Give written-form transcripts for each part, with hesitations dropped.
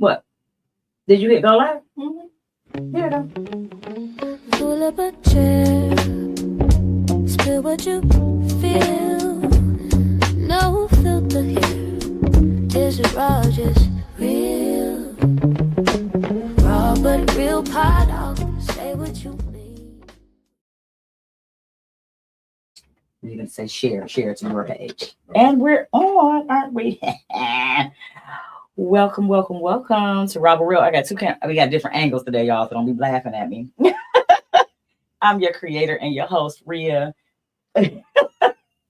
What? Did you hit go live? Mm-hmm. Here we go. Pull up a chair, spill what you feel. No filter here. Is it raw, just real? Raw but real Podtalk. Say what you mean. You can say share it to your page. And we're on, aren't we? Welcome to RawbutReal. I got we got different angles today, y'all, so don't be laughing at me. I'm your creator and your host, Rhea.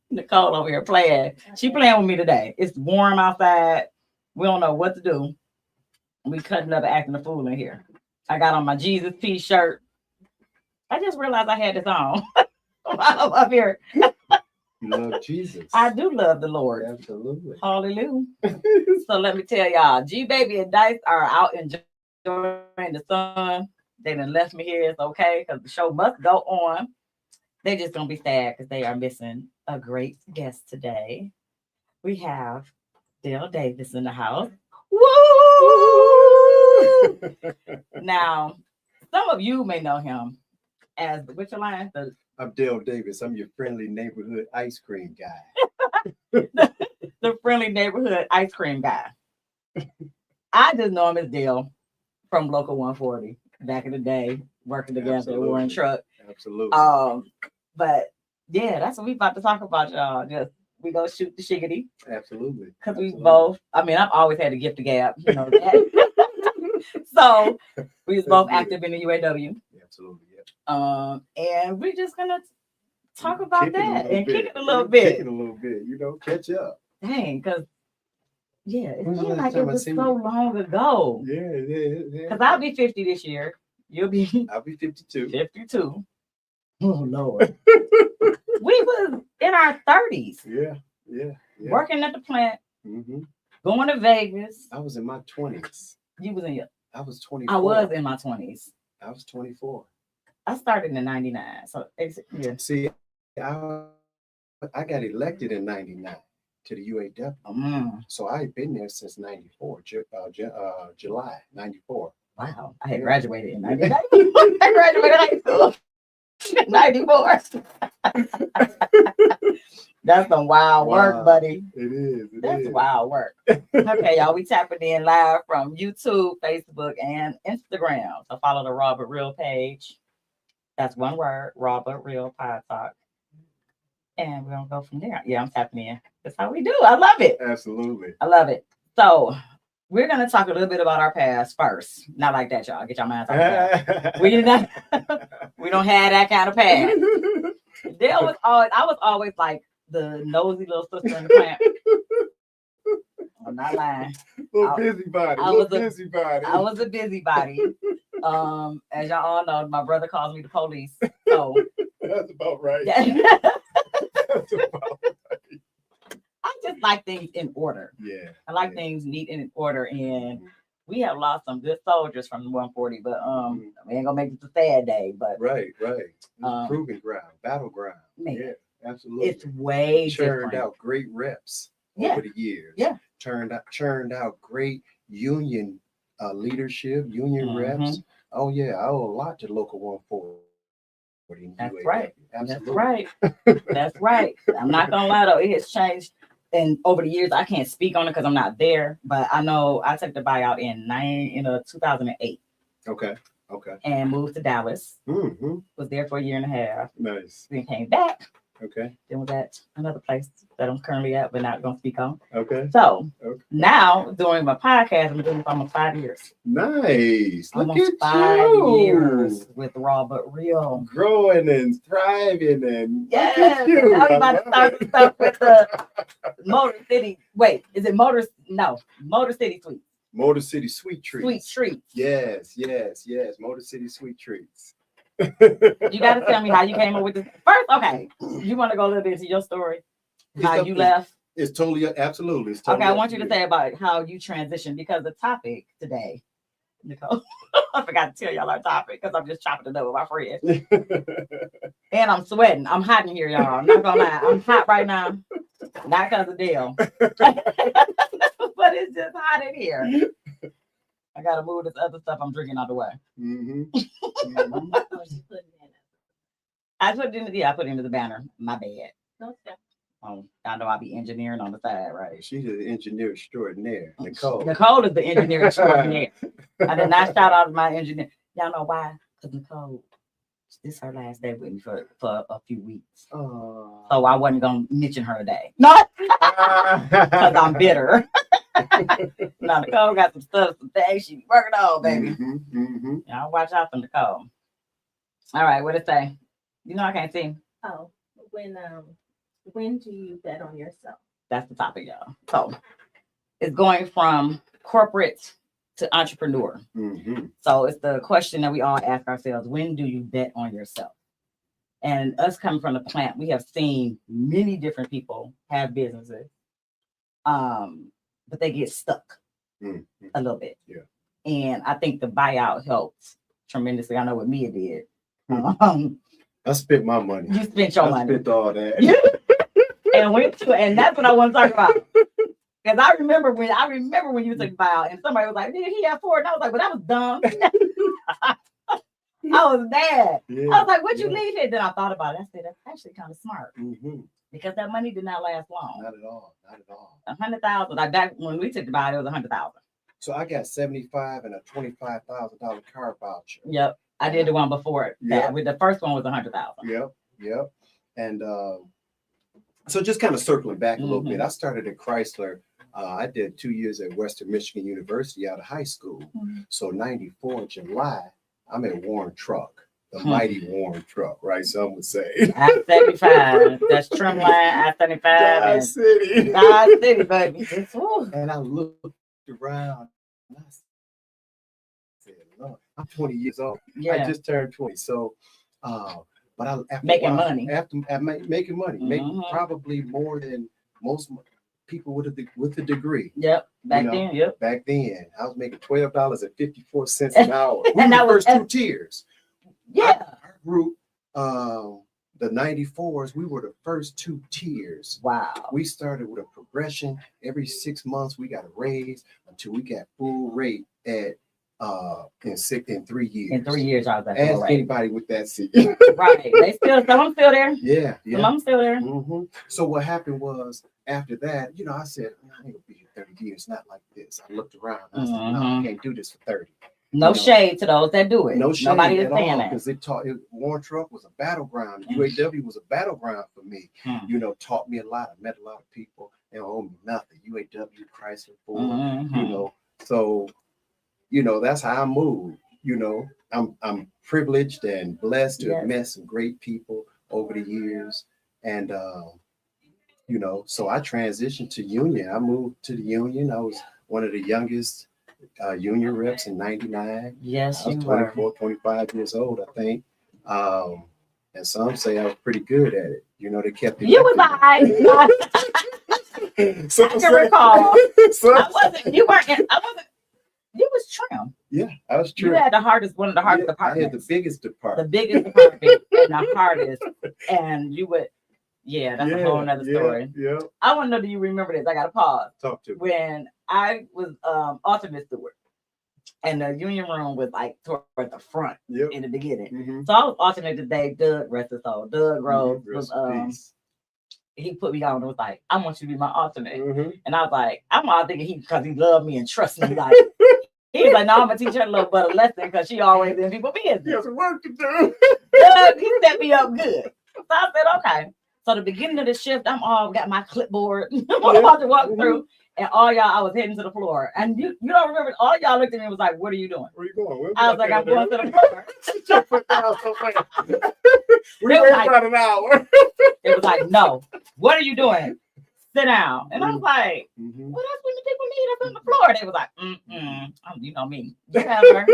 Nicole over here playing. She playing with me today. It's warm outside. We don't know what to do. We cutting up and acting a fool in here. I got on my Jesus Peace shirt. I just realized I had this on while I'm up here. You love Jesus. I do love the Lord. Absolutely. Hallelujah. So let me tell y'all, G Baby and Dice are out enjoying the sun. They done left me here. It's okay because the show must go on. They're just gonna be sad because they are missing a great guest today. We have Dale Davis in the house. Woo! Now, some of you may know him as what's your line? I'm Dale Davis. I'm your friendly neighborhood ice cream guy. the friendly neighborhood ice cream guy. I just know him as Dale from Local 140 back in the day, working together at Warren Truck. Absolutely. But yeah, that's what we about to talk about, y'all. Just we go shoot the shiggity. Absolutely. Because we both, I mean, I've always had a gift of gab, you know that. So we was both active in the UAW. Absolutely, yeah. And we're just gonna talk about that and kick it a little bit. bit. You know, catch up. Dang, because yeah, it When's the seems last like it time I was seen so you? long ago. Yeah. Because I'll be 50 this year. You'll be I'll be 52. 52. Oh Lord. We was in our 30s. Yeah. Working at the plant, Mm-hmm. going to Vegas. I was in my 20s. You was in your I was 24. I was in my 20s. I was 24. I started in 99. So yeah. See, I got elected in 99 to the UAW. So I've been there since 94, July 94. Wow. I had graduated in 99. I graduated high school. 94. That's some wild work, buddy. It is. That's wild work. Okay, y'all. We tapping in live from YouTube, Facebook, and Instagram. So follow the RawbutReal page. That's one word, RawbutReal Podtalk. And we're gonna go from there. Yeah, I'm tapping in. That's how we do. I love it. Absolutely. I love it. So we're gonna talk a little bit about our past first. Not like that, y'all. Get your minds off that. We don't have that kind of past. I was always like the nosy little sister in the plant. I'm not lying. Busybody. I was a busybody. As y'all all know, my brother calls me the police. So that's about right. Yeah. That's about right. I just like things in order. Yeah. I like things neat and in order. And we have lost some good soldiers from the 140, but we ain't gonna make it a sad day. But right. Proving ground, battleground. Man, yeah, absolutely. It's way churned different. out great reps over the years. Yeah. Churned out great union leadership, union reps. Oh yeah, I owe a lot to Local 140. That's right. Absolutely. That's right. I'm not gonna lie though, it has changed. And over the years, I can't speak on it because I'm not there, but I know I took the buyout in 2008. Okay. And moved to Dallas. Mm-hmm. Was there for a year and a half. Nice. Then came back. Okay. Then was at another place that I'm currently at, but not gonna speak on. Okay. So now doing my podcast, I'm doing it for almost 5 years. Nice. Look almost at 5 you. years with RawbutReal. Growing and thriving and yes. Now we about to start some stuff with the Motor City. Wait, is it Motor? No, Motor City Sweets. Motor City Sweet Treats. Sweet Treats. Yes. Motor City Sweet Treats. You got to tell me how you came up with this. First, okay, you want to go a little bit into your story, how you left. It's totally, absolutely. It's totally okay, I want you to say about how you transitioned because the topic today, Nicole, I forgot to tell y'all our topic because I'm just chopping it up with my friend. And I'm sweating. I'm hot in here, y'all. I'm not gonna lie. I'm hot right now. Not because of Dale. But it's just hot in here. I gotta move this other stuff I'm drinking out the way. Mm-hmm. I put it in I put it into the banner. My bad. Okay. I know I'll be engineering on the side, right? She's an engineer extraordinaire. Nicole. Nicole is the engineer extraordinaire. I did not shout out my engineer. Y'all know why? Because Nicole, this is her last day with me for a few weeks. Oh. So I wasn't gonna mention her today. No, because I'm bitter. Now Nicole got some stuff, some things she working on, baby. Y'all watch out for Nicole. All right, what it say? You know I can't see. Oh, when do you bet on yourself? That's the topic, y'all. So it's going from corporate to entrepreneur. So it's the question that we all ask ourselves: when do you bet on yourself? And us coming from the plant, we have seen many different people have businesses, but they get stuck a little bit. Yeah. And I think the buyout helped tremendously. I know with me it did. I spent my money. You spent your money. I spent all that. And went to, and that's what I want to talk about. Because I remember when you took a buyout and somebody was like, "Did he have 4?" And I was like, "Well, that was dumb." I was mad. Yeah, I was like, "What'd you leave here?" Then I thought about it. I said, "That's actually kind of smart because that money did not last long." Not at all. Not at all. 100,000. Like back when we took the buyout, it was 100,000. So I got $75 and a $25,000 car voucher. Yep, I did the one before it. Yep. With the first one was 100,000. Yep. And so just kind of circling back a little bit, I started at Chrysler. I did 2 years at Western Michigan University out of high school. So 94 July, I'm at Warren Truck, the mighty Warren Truck, right? Some would say. I-75. That's Trimline, I-75. God City. God City, baby. And I looked around and I said, Lord, I'm 20 years old. Yeah. I just turned 20. So, but after making money. After making money, making probably more than most people with a degree. Yep. Back then, Back then, I was making $12.54 an hour. And that was the first 2 tiers. Yeah. Our group, the 94s, we were the first 2 tiers. Wow. We started with a progression. Every 6 months, we got a raise until we got full rate at in 3 years. In 3 years, I was at Ask full rate. anybody with that seat. Right. They still, some of them still there. Yeah. Some of them still there. So what happened was after that, I said, I ain't gonna be here 30 years, not like this. I looked around. I said, no, I can't do this for 30. No shade to those that do it. No shade Nobody is at saying all, that. because Warren Truck was a battleground. UAW was a battleground for me. Taught me a lot. I met a lot of people. They don't owe me nothing. UAW, Chrysler, Ford, So, that's how I move. I'm privileged and blessed to have met some great people over the years. And, so I transitioned to union. I moved to the union. I was one of the youngest union reps in 99. Yes, I was 24, 25 years old, I think. And some say I was pretty good at it. They kept it. You was I can recall. I wasn't. You weren't. I wasn't. You was trim. Yeah, I was trim. You had one of the hardest departments. I had the biggest department. The biggest department and the hardest. And you would. Yeah, that's a whole nother story. Yeah. I want to know, do you remember this? I got to pause. Talk to me. When I was alternate steward, and the union room was like toward the front in the beginning. So I was alternate today. Doug, rest his soul. Doug Rose was he put me on and was like, "I want you to be my alternate." And I was like, I'm all thinking because he loved me and trusted me. Like he was like, "No, I'm gonna teach her a little better lesson because she always in people business." He has work to do. Doug, he set me up good. So I said, okay. So the beginning of the shift, I'm all got my clipboard. I'm about to walk through, and all y'all, I was heading to the floor. And you don't remember, all y'all looked at me and was like, "What are you doing?" Where you going? I was like, "I'm going to the floor." We waited about an hour. It was like, "No, what are you doing? Sit down." And I was like, "Well, that's when the people need us on the floor." They was like, "You know me." Whatever.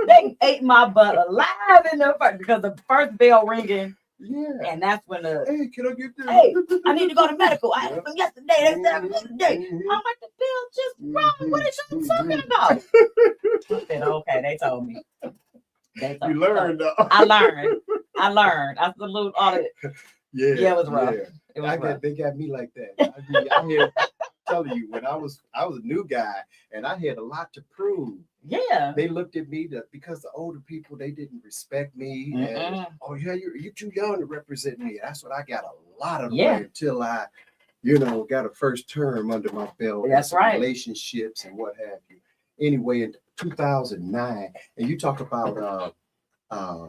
They ate my butt alive in the first, because the first bell ringing. Yeah. And that's when hey, can I get this? Hey, I need to go to medical. I had them yesterday. They said I'm yesterday. I'm like, the bill just wrong. What is you talking about? I said, okay, they told me. You learned though. I learned. I salute all of it. Yeah, it was rough. Yeah. It was rough. They got me like that. I hear telling you, when I was a new guy and I had a lot to prove. Yeah. They looked at me because the older people, they didn't respect me. And, oh yeah, you're too young to represent me. That's what I got a lot of the way until I, got a first term under my belt. That's right. Relationships and what have you. Anyway, in 2009, and you talk about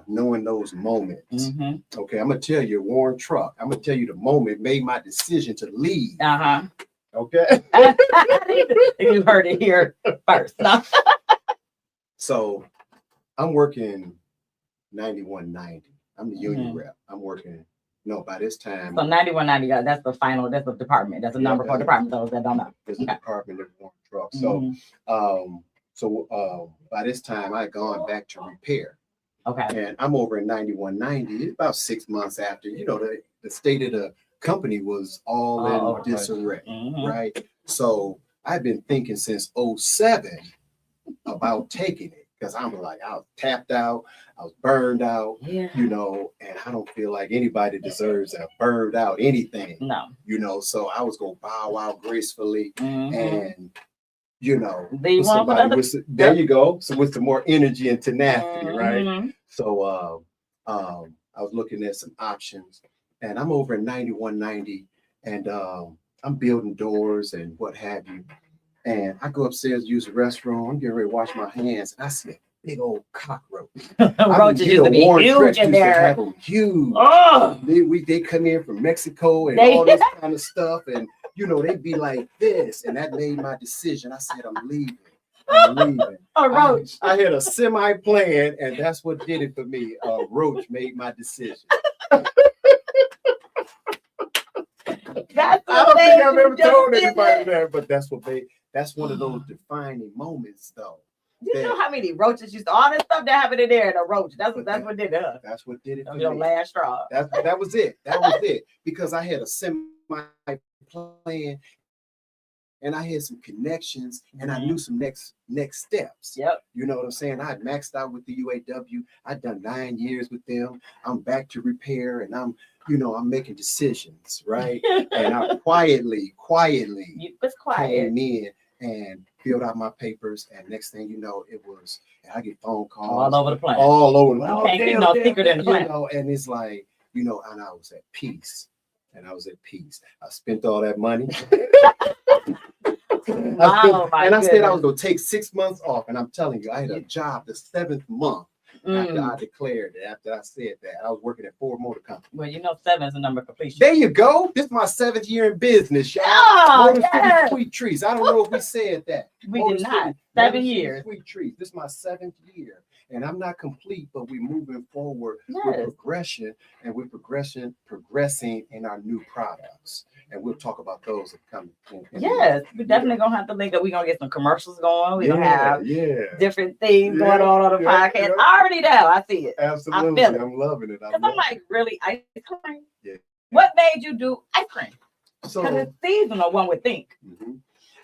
knowing those moments. Okay, I'm gonna tell you, Warren Truck. I'm gonna tell you the moment made my decision to leave. Okay. You heard it here first. No. So I'm working 9190. I'm the union rep. I'm working. No, by this time. So 9190. That's the final. That's the department. That's a number for department. Those that don't know. It's a department of Warren Truck. So, by this time I had gone back to repair. Okay. And I'm over in 9190. About 6 months after, the state of the company was all in disarray, right? So I've been thinking since 07 about taking it because I'm like, I was tapped out, I was burned out, and I don't feel like anybody deserves a burned out anything. No. So I was gonna bow out gracefully and there you go. So with some more energy and tenacity, right? So I was looking at some options, and I'm over at 9190, and I'm building doors and what have you. And I go upstairs, use the restroom. I'm getting ready to wash my hands, and I see a big old cockroach. Roaches used to be huge in there. Huge. Oh, they come in from Mexico and all this kind of stuff, and they'd be like this, and that made my decision. I said, I'm leaving. A roach. I had a semi plan, and that's what did it for me. A roach made my decision. I don't think I've ever told anybody that, but that's one of those defining moments, though. You know how many roaches used to, all this stuff that happened in there, and a roach. That's what did it. That's what did it for your me. Last straw. That was it. That was it. Because I had a semi plan, and I had some connections, and I knew some next steps. Yep. You know what I'm saying? I had maxed out with the UAW. I'd done 9 years with them. I'm back to repair, and I'm making decisions, right? And I quietly came in and filled out my papers, and next thing you know, and I get phone calls all over the place. All over. Can't keep no secret in the plant. And it's like, and I was at peace. I spent all that money. I said I was going to take 6 months off. And I'm telling you, I had a job the 7th month after I declared it, after I said that. I was working at Ford Motor Company. Well, 7 is the number of completion. There you go. This is my 7th year in business, y'all. Oh, yes. Sweet trees. I don't know if we said that. We did not. 7 years. Sweet trees. This is my 7th year. And I'm not complete, but we're moving forward with progression, and we're progressing in our new products. And we'll talk about those that come in. Yes, we're definitely going to have to link up. We're going to get some commercials going. We're going to have different things going on the podcast. I already know. I see it. Absolutely. I'm loving it. I'm like, really, ice cream? Yeah. What made you do ice cream? So, because it's seasonal, one would think.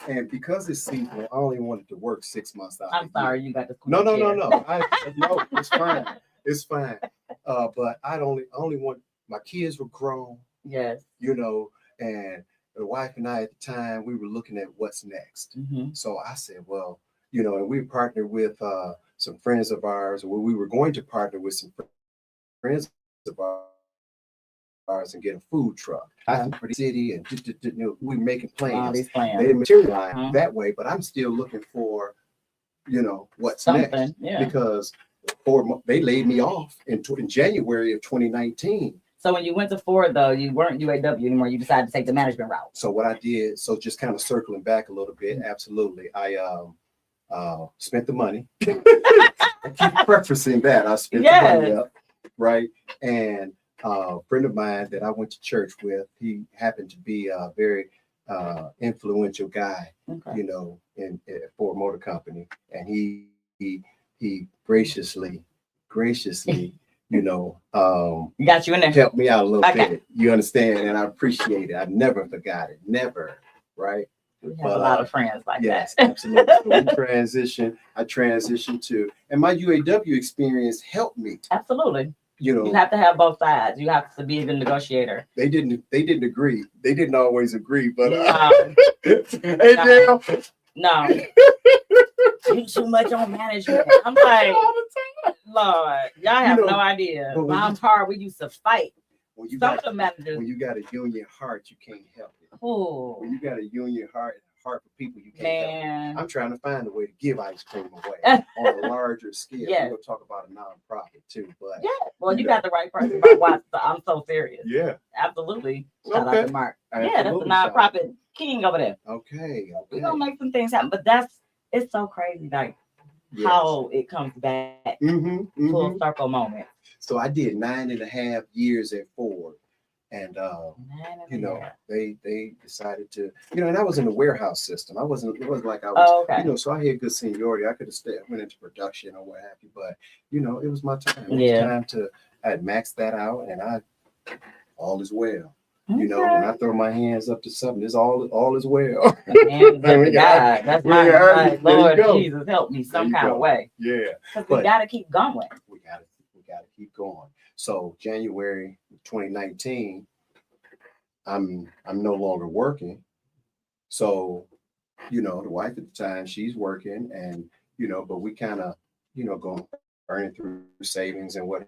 And because it's seasonal, I only wanted to work 6 months out. I'm sorry, you got to. No. No, it's fine. It's fine. But I only want, my kids were grown. Yes. And the wife and I at the time, we were looking at what's next. So I said, well, and we partnered with some friends of ours, or we were going to partner with some friends of ours and get a food truck for the city, and we were making plans. These plans. They didn't materialize that way, but I'm still looking for, what's something next, because they laid me off in January of 2019. So when you went to Ford, though, you weren't UAW anymore. You decided to take the management route. So what I did, just kind of circling back a little bit, absolutely, I spent the money. I keep prefacing that. I spent the money up, right? And a friend of mine that I went to church with, he happened to be a very influential guy, in Ford Motor Company, and he graciously. Got you in there. Helped me out a little bit. You understand? And I appreciate it. I never forgot it. Never. Right? We have a lot of friends like yes, that. Absolutely. So I transitioned to, and my UAW experience helped me. Absolutely. You have to have both sides. You have to be a good negotiator. They didn't agree. They didn't always agree, but hey, Dale. No. You too much on management. I'm like, Lord, y'all have no idea. Mom's hard. We used to fight. When you Some of the managers. When you got a union heart, you can't help it. Oh. When you got a union heart for people, you can't help it. I'm trying to find a way to give ice cream away on a larger scale. Yeah. We're gonna talk about a nonprofit too, but well, you got the right person about why I'm so serious. Yeah, absolutely. Shout out to Mark. Absolutely. Yeah, that's the nonprofit king over there. Okay. We're gonna make some things happen, but it's so crazy, like how it comes back full circle moment. So I did 9.5 years at Ford. And they decided to, and I was in the warehouse system. It wasn't like I was, so I had good seniority. I could have went into production or what have you, but it was my time. It was time I had maxed that out, and all is well. When I throw my hands up to something, it's all is well. God, that's my Lord Jesus, help me some kind of way. Yeah, because we got to keep going. We got to keep going. So January 2019, I'm no longer working. So, the wife at the time, she's working, and but we kind of, going earning through savings and what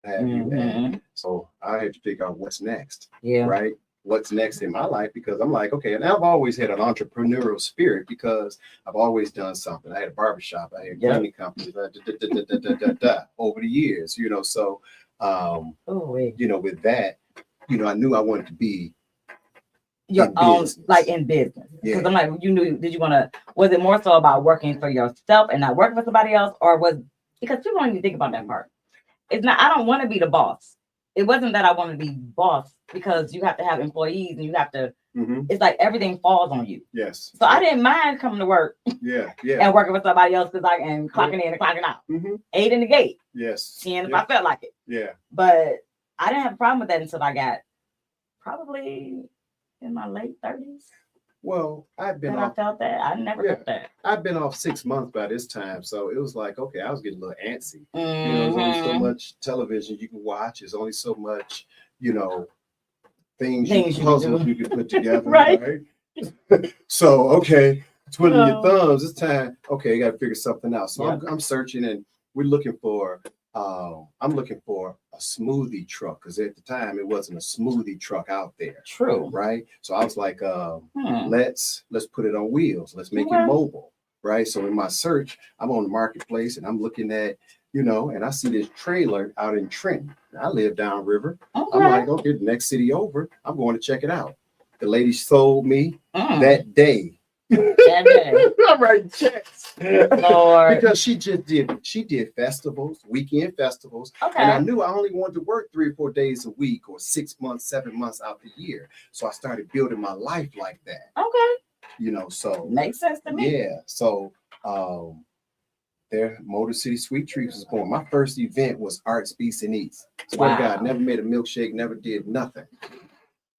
have you. And so I had to figure out what's next. Yeah. Right. What's next in my life, because I'm like, okay, and I've always had an entrepreneurial spirit because I've always done something. I had a barbershop, I had cleaning companies, over the years, so with that, I knew I wanted to be your own, like in business. Because I'm like, was it more so about working for yourself and not working for somebody else, or because people don't even think about that part. It's not, I don't want to be the boss. It wasn't that I wanted to be boss, because you have to have employees and you have to, it's like everything falls on you. Yes. So I didn't mind coming to work. And working with somebody else, because I can clocking in and clocking out. 8 in the gate. Yes. 10 if I felt like it. Yeah. But I didn't have a problem with that until I got probably in my late 30s. Well, I've been off. I felt that. I never felt that. I've been off 6 months by this time. So it was like, okay, I was getting a little antsy. There's only so much television you can watch. There's only so much, puzzles you can put together. right? So, okay, twiddling your thumbs. It's time. Okay, you got to figure something out. So I'm searching, and we're looking for, I'm looking for a smoothie truck, because at the time it wasn't a smoothie truck out there. True. Right. So I was like, let's put it on wheels. Let's make it mobile. Right. So in my search, I'm on the marketplace, and I'm looking at, and I see this trailer out in Trenton. I live downriver. I'm like, okay, the next city over, I'm going to check it out. The lady sold me that day. I'm writing checks. Lord. Because she did festivals, weekend festivals. Okay. And I knew I only wanted to work 3 or 4 days a week, or 6 months, 7 months out the year. So I started building my life like that. Okay. So makes sense to me. Yeah. So there, Motor City Sweet Treats was born. My first event was Arts, Beats, and Eats. Swear to God, never made a milkshake, never did nothing.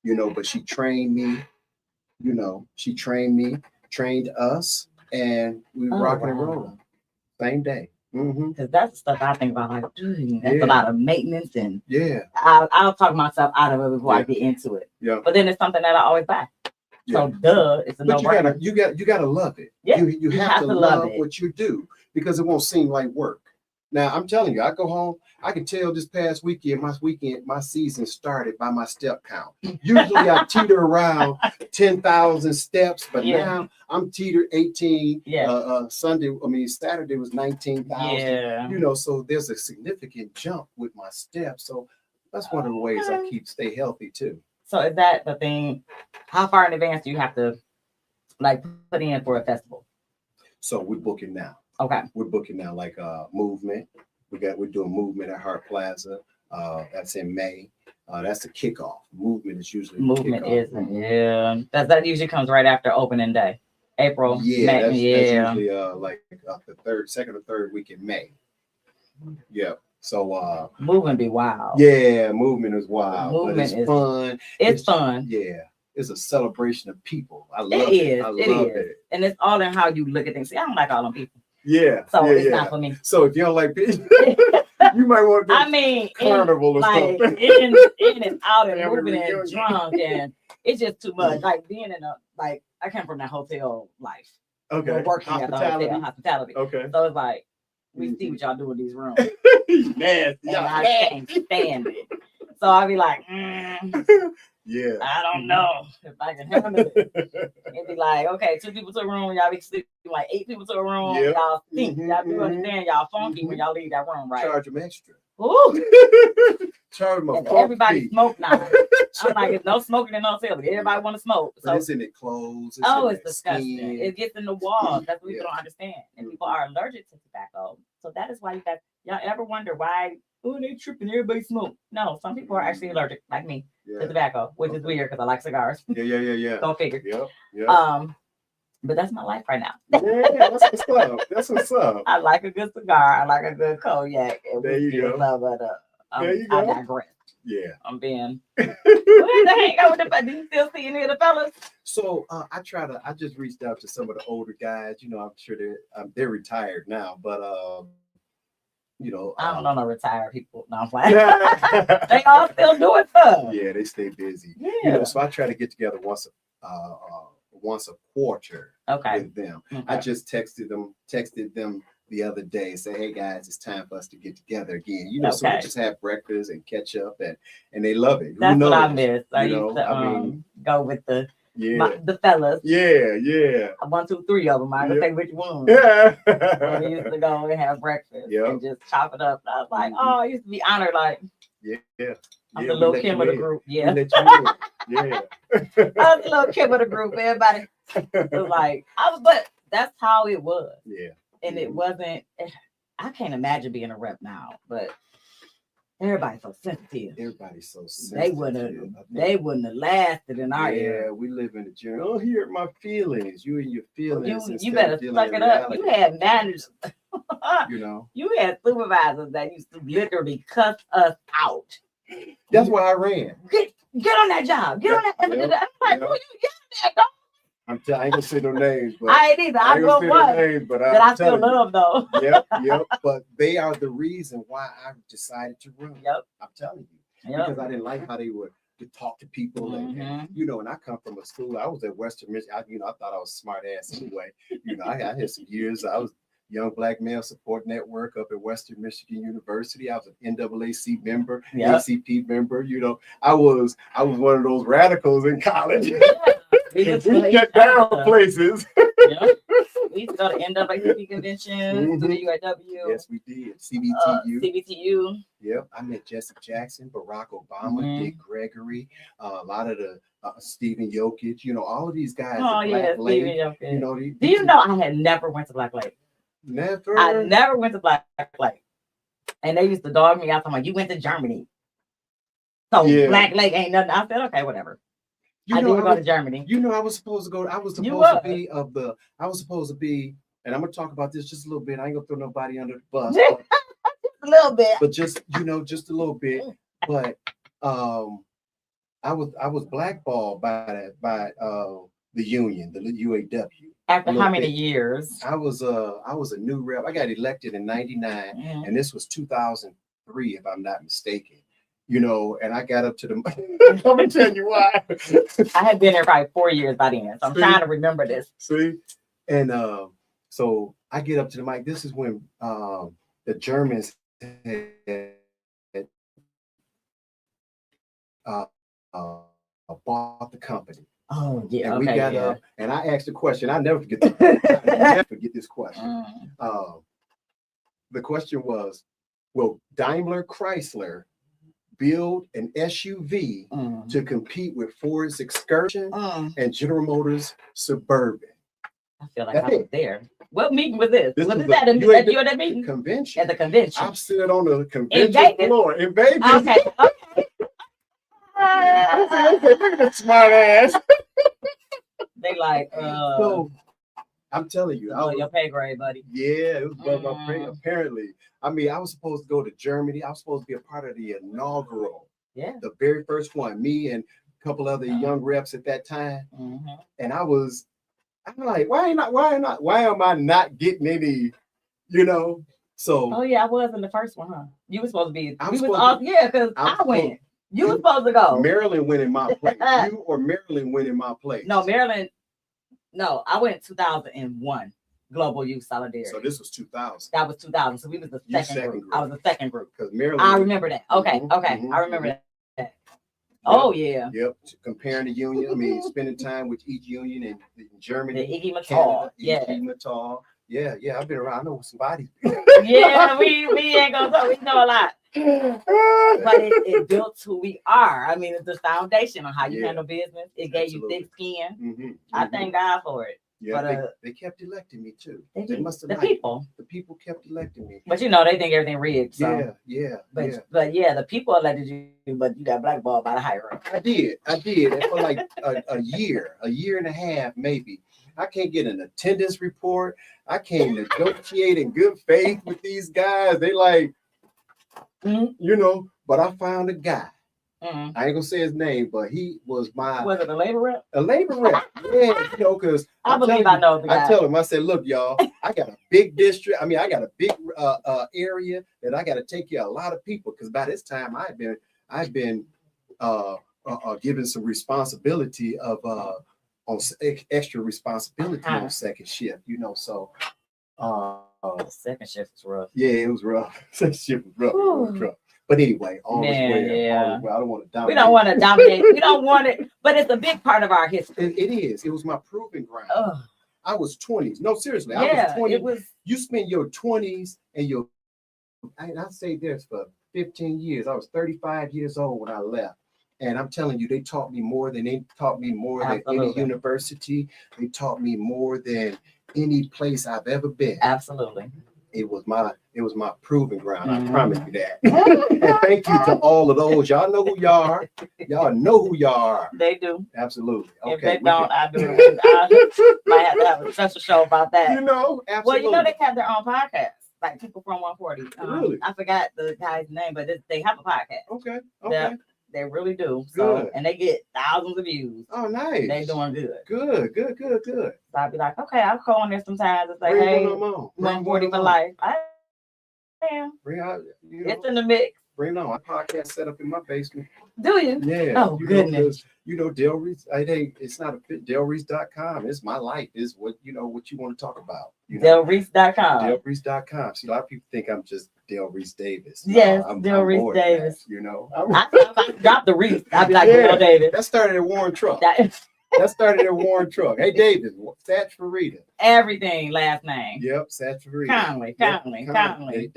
But she trained me. Trained us, and we were rocking and rolling. Same day. Because that's the stuff I think about, like, that's a lot of maintenance, and I'll talk myself out of it before I get into it. Yeah. But then it's something that I always buy. So it's a no-brainer. You gotta love it. Yeah. You have to love what you do, because it won't seem like work. Now I'm telling you, I go home, I can tell this past weekend, my season started by my step count. Usually I teeter around 10,000 steps, but now I'm teeter 18. Saturday was 19,000. So there's a significant jump with my steps. So that's one of the ways I stay healthy too. So is that the thing? How far in advance do you have to put in for a festival? So we're booking now. Okay. We're booking now, like Movement. We're doing Movement at Hart Plaza. That's in May. That's the kickoff. Movement is usually that usually comes right after opening day. April. Yeah, that's usually the second or third week in May. Yeah. So Movement be wild. Yeah, Movement is wild. Movement but it's fun. It's fun. Yeah. It's a celebration of people. I love it. I love it. And it's all in how you look at things. See, I don't like all them people. Yeah. So it's not for me. So if you don't like people, You might want to I mean, carnival or like something. in and out and Family moving and reunion. drunk, and it's just too much. Like being in a like I come from that hotel life. Okay. We're working at the hotel, hospitality. Okay. So it's like we see what y'all do in these rooms, Nasty. and I can't stand it. So I be like, Yeah. I don't know if I can handle it. It'd be like, okay, 2 people to a room, y'all be sleeping like 8 people to a room. Yep. Y'all think Mhm, y'all do mhm. understand y'all funky when y'all leave that room, right? Charge them extra. Ooh, Charge them a and everybody fee. smoke now. I'm like, it's no smoking in no ceiling. Everybody want to smoke. But So it's in their clothes. it's in disgusting. their skin. It gets in the walls. That's what people Yeah. don't understand. And people are allergic to tobacco. So that is why y'all ever wonder why, they tripping, everybody smoke. No, some people are actually allergic, like me, to Yeah. tobacco, which is weird because I like cigars. Yeah. Go figure. Yep. But that's my life right now. Yeah, that's what's up. That's what's up. I like a good cigar. I like a good cognac. And There you whiskey go. and stuff, but There you I go. digress. Yeah. I'm being. Where the hang out with the? Do you still see any of the fellas? So I just reached out to some of the older guys. I'm sure they're retired now, but I don't know no retired people. No, I'm playing. They all still doing stuff. Yeah, they stay busy. Yeah. So I try to get together once a quarter Okay. with them. Okay. I just texted them the other day, say, hey guys, it's time for us to get together again. So we just have breakfast and catch up, and they love it. That's what I miss. I used to go with the fellas. Yeah. 1, 2, 3 of them. I can say which one. Yeah. We used to go and have breakfast and just chop it up. I was like, I used to be honored. Like, I'm the little Kim of the group. Yeah. Yeah. I was the little Kim of the group. Everybody was like, but that's how it was. Yeah. And it wasn't. I can't imagine being a rep now, but everybody's so sensitive. Everybody's so sensitive. They wouldn't have lasted in our era. Yeah, we live in a journey. Oh, here are my feelings. You and your feelings. You better suck it up. You had managers. You had supervisors that used to literally cuss us out. That's why I ran. Get on that job. Get on that. I'm like, who you yelling at, dog? I ain't gonna say no names, but I ain't either. I will one that I still love though. Yep. But they are the reason why I decided to run. Yep. I'm telling you. Because I didn't like how they would talk to people and and I come from a school. I was at Western Michigan. I thought I was smart ass anyway. I had some years. I was Young Black Male Support Network up at Western Michigan University. I was an NAACP member, ACP member. I was one of those radicals in college. We shut down places. We used to go to NAACP conventions, to the UAW. Yes, we did. CBTU. Yep. I met Jesse Jackson, Barack Obama, Dick Gregory, a lot of the Stephen Jokic. All of these guys. Oh yeah, Stephen Jokic. Do you know I had never went to Black Lake? Never. I never went to Black Lake, and they used to dog me out. I'm like, you went to Germany, so Black Lake ain't nothing. I said, okay, whatever. I didn't go to Germany. I was supposed to go. I was supposed to be, and I'm gonna talk about this just a little bit. I ain't gonna throw nobody under the bus. Just a little bit. But just just a little bit. But I was blackballed by the union, the UAW. After how many years? I was a new rep. I got elected in '99, and this was 2003, if I'm not mistaken. And I got up to the. I'm gonna tell you why. I had been there probably 4 years by then, so I'm trying to remember this. See, and so I get up to the mic. This is when the Germans had bought the company. Oh yeah, and we got up, and I asked a question. I never forget this question. The question was, will Daimler Chrysler build an SUV to compete with Ford's Excursion and General Motors Suburban? I feel like I was there. What meeting was this? Was this at you at that meeting? Convention. At the convention. I'm sitting on the convention floor in Vegas. Okay. I said, look at this smart ass. They like, so I'm telling you, I was your pay grade, buddy. Yeah, it was above my pay, apparently. I mean, I was supposed to go to Germany. I was supposed to be a part of the inaugural, the very first one. Me and a couple other young reps at that time. And I'm like, why am I not getting any, So oh yeah, I was in the first one, huh? You were supposed to be. I We was was supposed all, to- yeah, because I was I went. supposed- You were supposed to go. Maryland went in my place. You or Maryland went in my place. No, Maryland. No, I went in 2001. Global Youth Solidarity. So this was 2000. That was 2000. So we was the You second second group. group. I was the second group. Because Maryland. I remember that. Okay, Mhm, okay. mhm, I remember mhm. that. Oh yeah. Yep. Comparing the union. I mean, spending time with each union in Germany. The Iggy Matall. Canada, Yeah. Iggy Matall. Yeah, yeah. I've been around. I know some bodies. Yeah, we ain't gonna talk. We know a lot. But it built who we are. I mean, it's the foundation on how you Yeah. handle business. It gave Absolutely. you thick skin. Mhm, I mhm. thank God for it. Yeah, But they kept electing me too. they They must have the liked me. people. The people kept electing me. But you know, they think everything rigged. So. Yeah, yeah, But yeah. but yeah, the people elected you, but you got blackballed by the higher up. I did. And for like a year and a half, maybe. I can't get an attendance report. I can't negotiate in good faith with these guys. They like, you know, but I found a guy. Mm-hmm. I ain't gonna say his name, but he was Was it a labor rep? a labor rep. Yeah, you know, because I believe I know the guy. I tell him, I said, look, y'all, I got a big district. I mean, I got a big area that I got to take care of a lot of people. Because by this time, I've been given some responsibility of on extra responsibility on second shift. You know, so Second shift was rough. yeah, it was rough. Second shift was rough. It was rough. But anyway, all is well. Yeah. All is well. I don't want to dominate. We don't want to dominate. We don't want it, but it's a big part of our history. It is. It was my proving ground. Ugh. I was 20s. No, seriously. I Yeah, was 20. it was. You spend your 20s and your, I say this for 15 years. I was 35 years old when I left. And I'm telling you, they taught me more than any Absolutely. university. They taught me more than any place I've ever been. Absolutely. It was my proving ground. Mhm. I promise you that. And thank you to all of those. Y'all know who y'all are. Y'all know who y'all are. They do. Absolutely. If Okay. they don't, I do. I might have to have a special show about that. You know, Well, absolutely. you know, they have their own podcast, like people from 140. Really? I forgot the guy's name, but they have a podcast. Okay. Yeah. Okay. They really do. So, Good. and they get thousands of views. Oh, nice. They doing good. Good. So I'll be like, okay, I'll call on there sometimes and say, Bring hey, one of 'em on. Bring 140 one for of 'em on. life. I am. Bring out, you know, It's in the mix. bring it on. My podcast set up in my basement. Do you? Yeah. Oh, you goodness. Know, 'cause, you know, Del Reese, I think it's not a fit. DelReese.com. It's my life. It's what you want to talk about. You know? DelReese.com. DelReese.com. See, a lot of people think I'm just Del Reese Davis. No, Yes, I'm Del Reese more than that, Davis. you know. I dropped the Reese. I'll be like, Yeah. Del Davis. That started at Warren Truck. That, That started at Warren Truck. Hey, Davis, Satch for Rita. everything last name. Yep, Satch for Rita. Conley. Hey,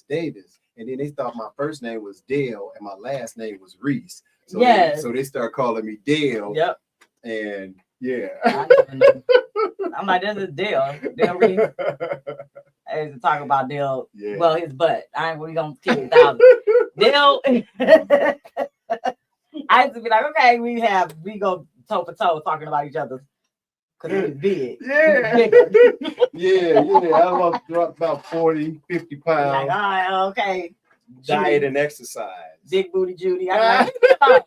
Davis. And then they thought my first name was Dale and my last name was Reese. So Yes. so they start calling me Dale. Yep. And yeah. I'm like, this is Del. Del Reese. I used to talk about Del. Yeah. Well, his butt. We gonna keep it down. Del. I used to be like, okay, we go toe for toe talking about each other because he was big. Yeah. He was bigger. yeah. I dropped about 40, 50 Like, pounds. all right, okay. Diet and exercise. Big booty Judy. I'm like, oh.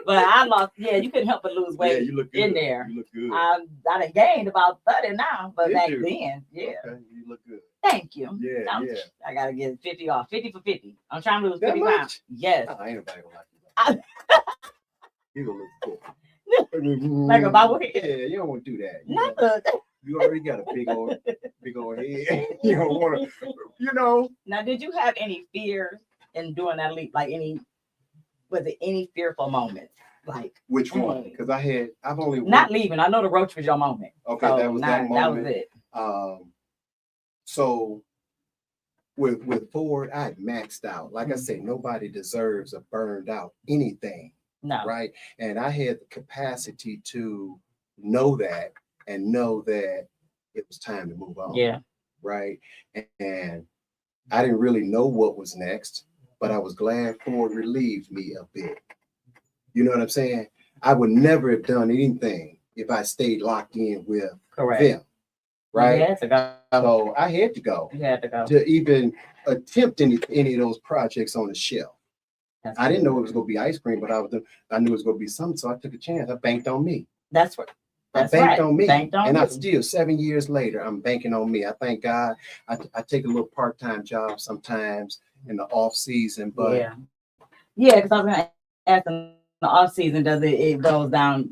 But I lost. Yeah, you couldn't help but lose Yeah, weight you look good. in there. You look good. I done gained about 30 now, but Did back you? then, yeah. Okay, you look good. Thank you. Yeah, yeah. I gotta get 50 off. 50 for 50. I'm trying to lose That 50 much? pounds. Yes. I ain't nobody gonna I- like you. You gonna look good. Like a bobblehead. Yeah, you don't want to do that. Not the. You already got a big old head. You don't want to, Now, did you have any fears in doing that leap? Like was it any fearful moments? Like Which one? Hey. Because I've only not leaving. I know the roach was your moment. Okay, So, that was that That was moment. it. So with Ford, I had maxed out. Like I said, nobody deserves a burned out anything, No. right? And I had the capacity to know that and know that it was time to move on. Yeah. Right. And I didn't really know what was next, but I was glad Ford relieved me a bit. You know what I'm saying? I would never have done anything if I stayed locked in with Correct. them. Right. You had to go. So I had to go You had to go. to even attempt any of those projects on the shelf. I didn't know it was going to be ice cream, but I knew it was going to be something. So I took a chance. I banked on me. That's what. I That's banked right. on me. Banked on And I you. still, 7 years later, I'm banking on me. I thank God. I take a little part-time job sometimes in the off season. But yeah, because I was gonna ask in the off season, does it goes down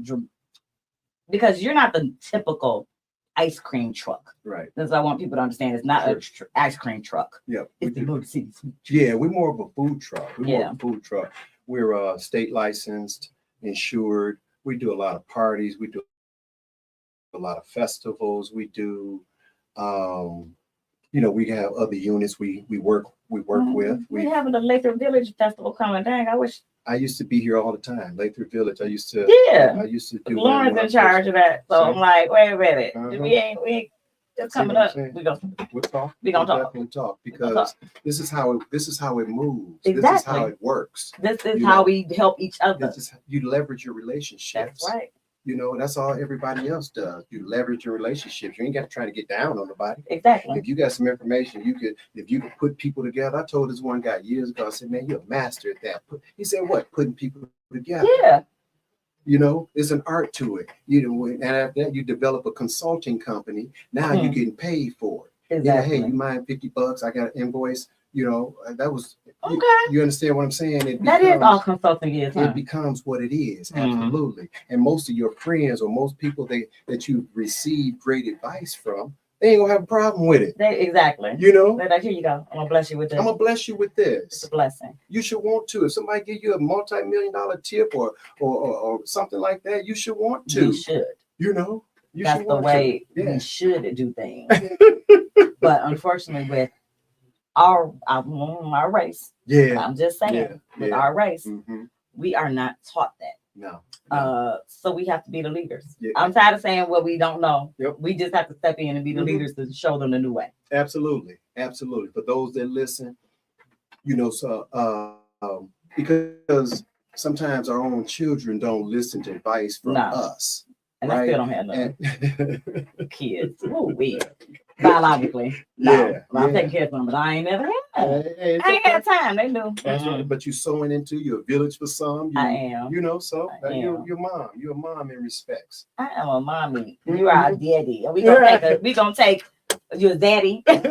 because you're not the typical ice cream truck. Right. That's what I want people to understand. It's not a ice cream truck. Yep. It's the Motor City. Yeah, we're more of a food truck. We're more of a food truck. We're state licensed, insured. We do a lot of parties. We do a lot of festivals. We do, we have other units we work with. We having the Lathrop Village Festival coming. Dang, I wish. I used to be here all the time. Lathrop Village. I used to do. Lauren's in charge of that. So I'm like, wait a minute. We ain't just coming up. We'll talk. Definitely talk because this is how it moves. Exactly. This is how it works. This is how we help each other. You leverage your relationships. That's right. That's all everybody else does. You leverage your relationships. You ain't got to try to get down on nobody. Exactly. If you got some information, if you could put people together. I told this one guy years ago, I said, man, you're a master at that. He said, what? Putting people together. Yeah. There's an art to it. And after that, you develop a consulting company. Now you're getting paid for it. Exactly. Hey, you mind $50? I got an invoice. That was okay. You understand what I'm saying? That is all consulting is. It becomes what it is, absolutely. And most of your friends or most people that you receive great advice from, they ain't gonna have a problem with it. Exactly. They're like, here you go. I'm gonna bless you with this. I'm gonna bless you with this. It's a blessing. You should want to. If somebody give you a multi-million-dollar tip or something like that, you should want to. You should. That's the way we should do things. But unfortunately, with our race, I'm just saying, with our race, we are not taught that. No. So we have to be the leaders. Yeah. I'm tired of saying what we don't know. Yep. We just have to step in and be the leaders to show them the new way. Absolutely. For those that listen, because sometimes our own children don't listen to advice from us. And I still don't have no kids. Oh, weird. Biologically. I'm taking care of them, but I ain't never had. I ain't had time. They do. That's right. But you sowing into your village for some. I am. You're mom. You're a mom in respects. I am a mommy. You are a daddy. We gonna take your daddy. We're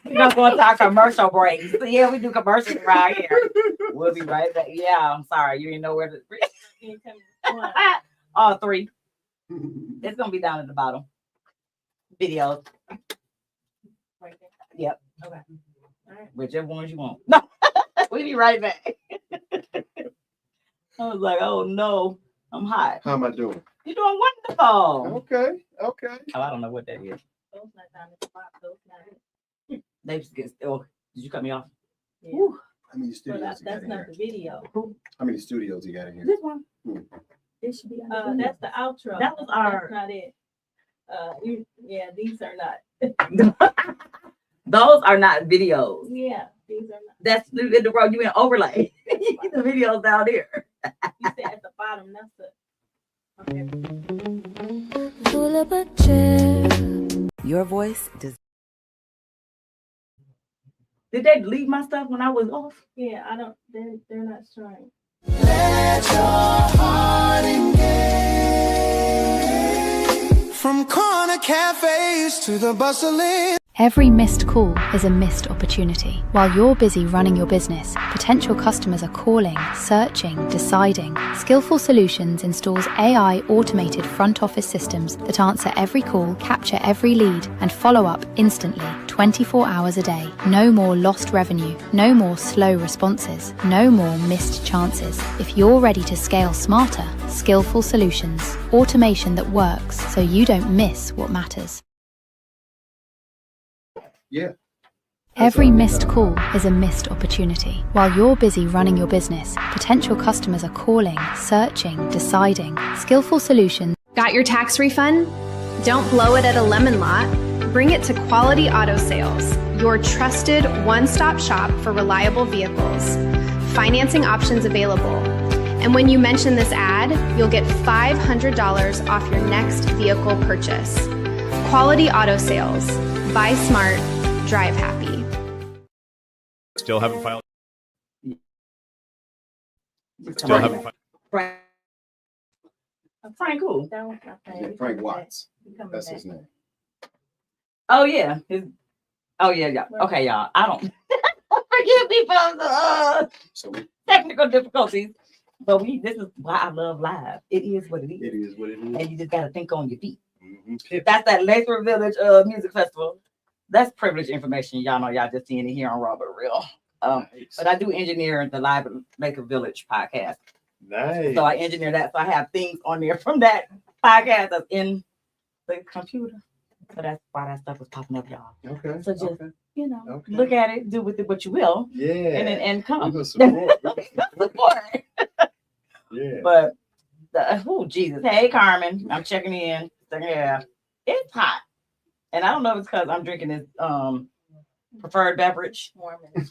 not going to our commercial breaks. So yeah, we do commercials around here. We'll be right back. Yeah, I'm sorry. You didn't know where to. All three. It's gonna be down at the bottom. Videos. Right there. Yep. Okay. All right. Whichever ones you want. No, we'll be right back. I was like, oh no, I'm hot. How am I doing? You're doing wonderful. Okay. Oh, I don't know what that is. Those not down at the bottom. Those not. They just get. Oh, did you cut me off? Yeah. How many studios? That's not the video. How many studios you got in here? This one. This should be. That's the outro. That was our. That's not it. These are not. Those are not videos. Yeah, these are not. That's in the road. You in overlay. The videos down here. You said at the bottom. That's the. Okay. Pull up a chair. Your voice does. Did they delete my stuff when I was off? Yeah, I don't. They're not showing. Let your heart engage. From corner cafes to the bustling. Every missed call is a missed opportunity. While you're busy running your business, potential customers are calling, searching, deciding. Skillful Solutions installs AI automated front office systems that answer every call, capture every lead, and follow up instantly, 24 hours a day. No more lost revenue, no more slow responses, no more missed chances. If you're ready to scale smarter, Skillful Solutions. Automation that works so you don't miss what matters. Yeah. Every missed call is a missed opportunity. While you're busy running your business, potential customers are calling, searching, deciding. Skillful Solutions. Got your tax refund? Don't blow it at a lemon lot. Bring it to Quality Auto Sales, your trusted one-stop shop for reliable vehicles. Financing options available. And when you mention this ad, you'll get $500 off your next vehicle purchase. Quality Auto Sales. Buy smart, drive happy. Still haven't filed. Frank who? That one's not playing. Frank Watts. That's his name. Oh yeah. Yeah. Okay, y'all. I don't. Forgive me for the So technical difficulties. But this is why I love live. It is what it is. it is what it is. And you just gotta think on your feet. Mm-hmm. That's that Lathrop Village music festival. That's privileged information. Y'all know y'all just seeing it here on RawbutReal. Nice. But I do engineer the live Lathrop Village podcast. Nice. So I engineer that. So I have things on there from that podcast that's in the computer. So that's why that stuff was popping up, y'all. Okay. So just Okay. look at it, do with it what you will. Yeah. And come. We're gonna support. Yeah. But Jesus. Hey Carmen, I'm checking in. So, yeah, it's hot. And I don't know if it's because I'm drinking this preferred beverage.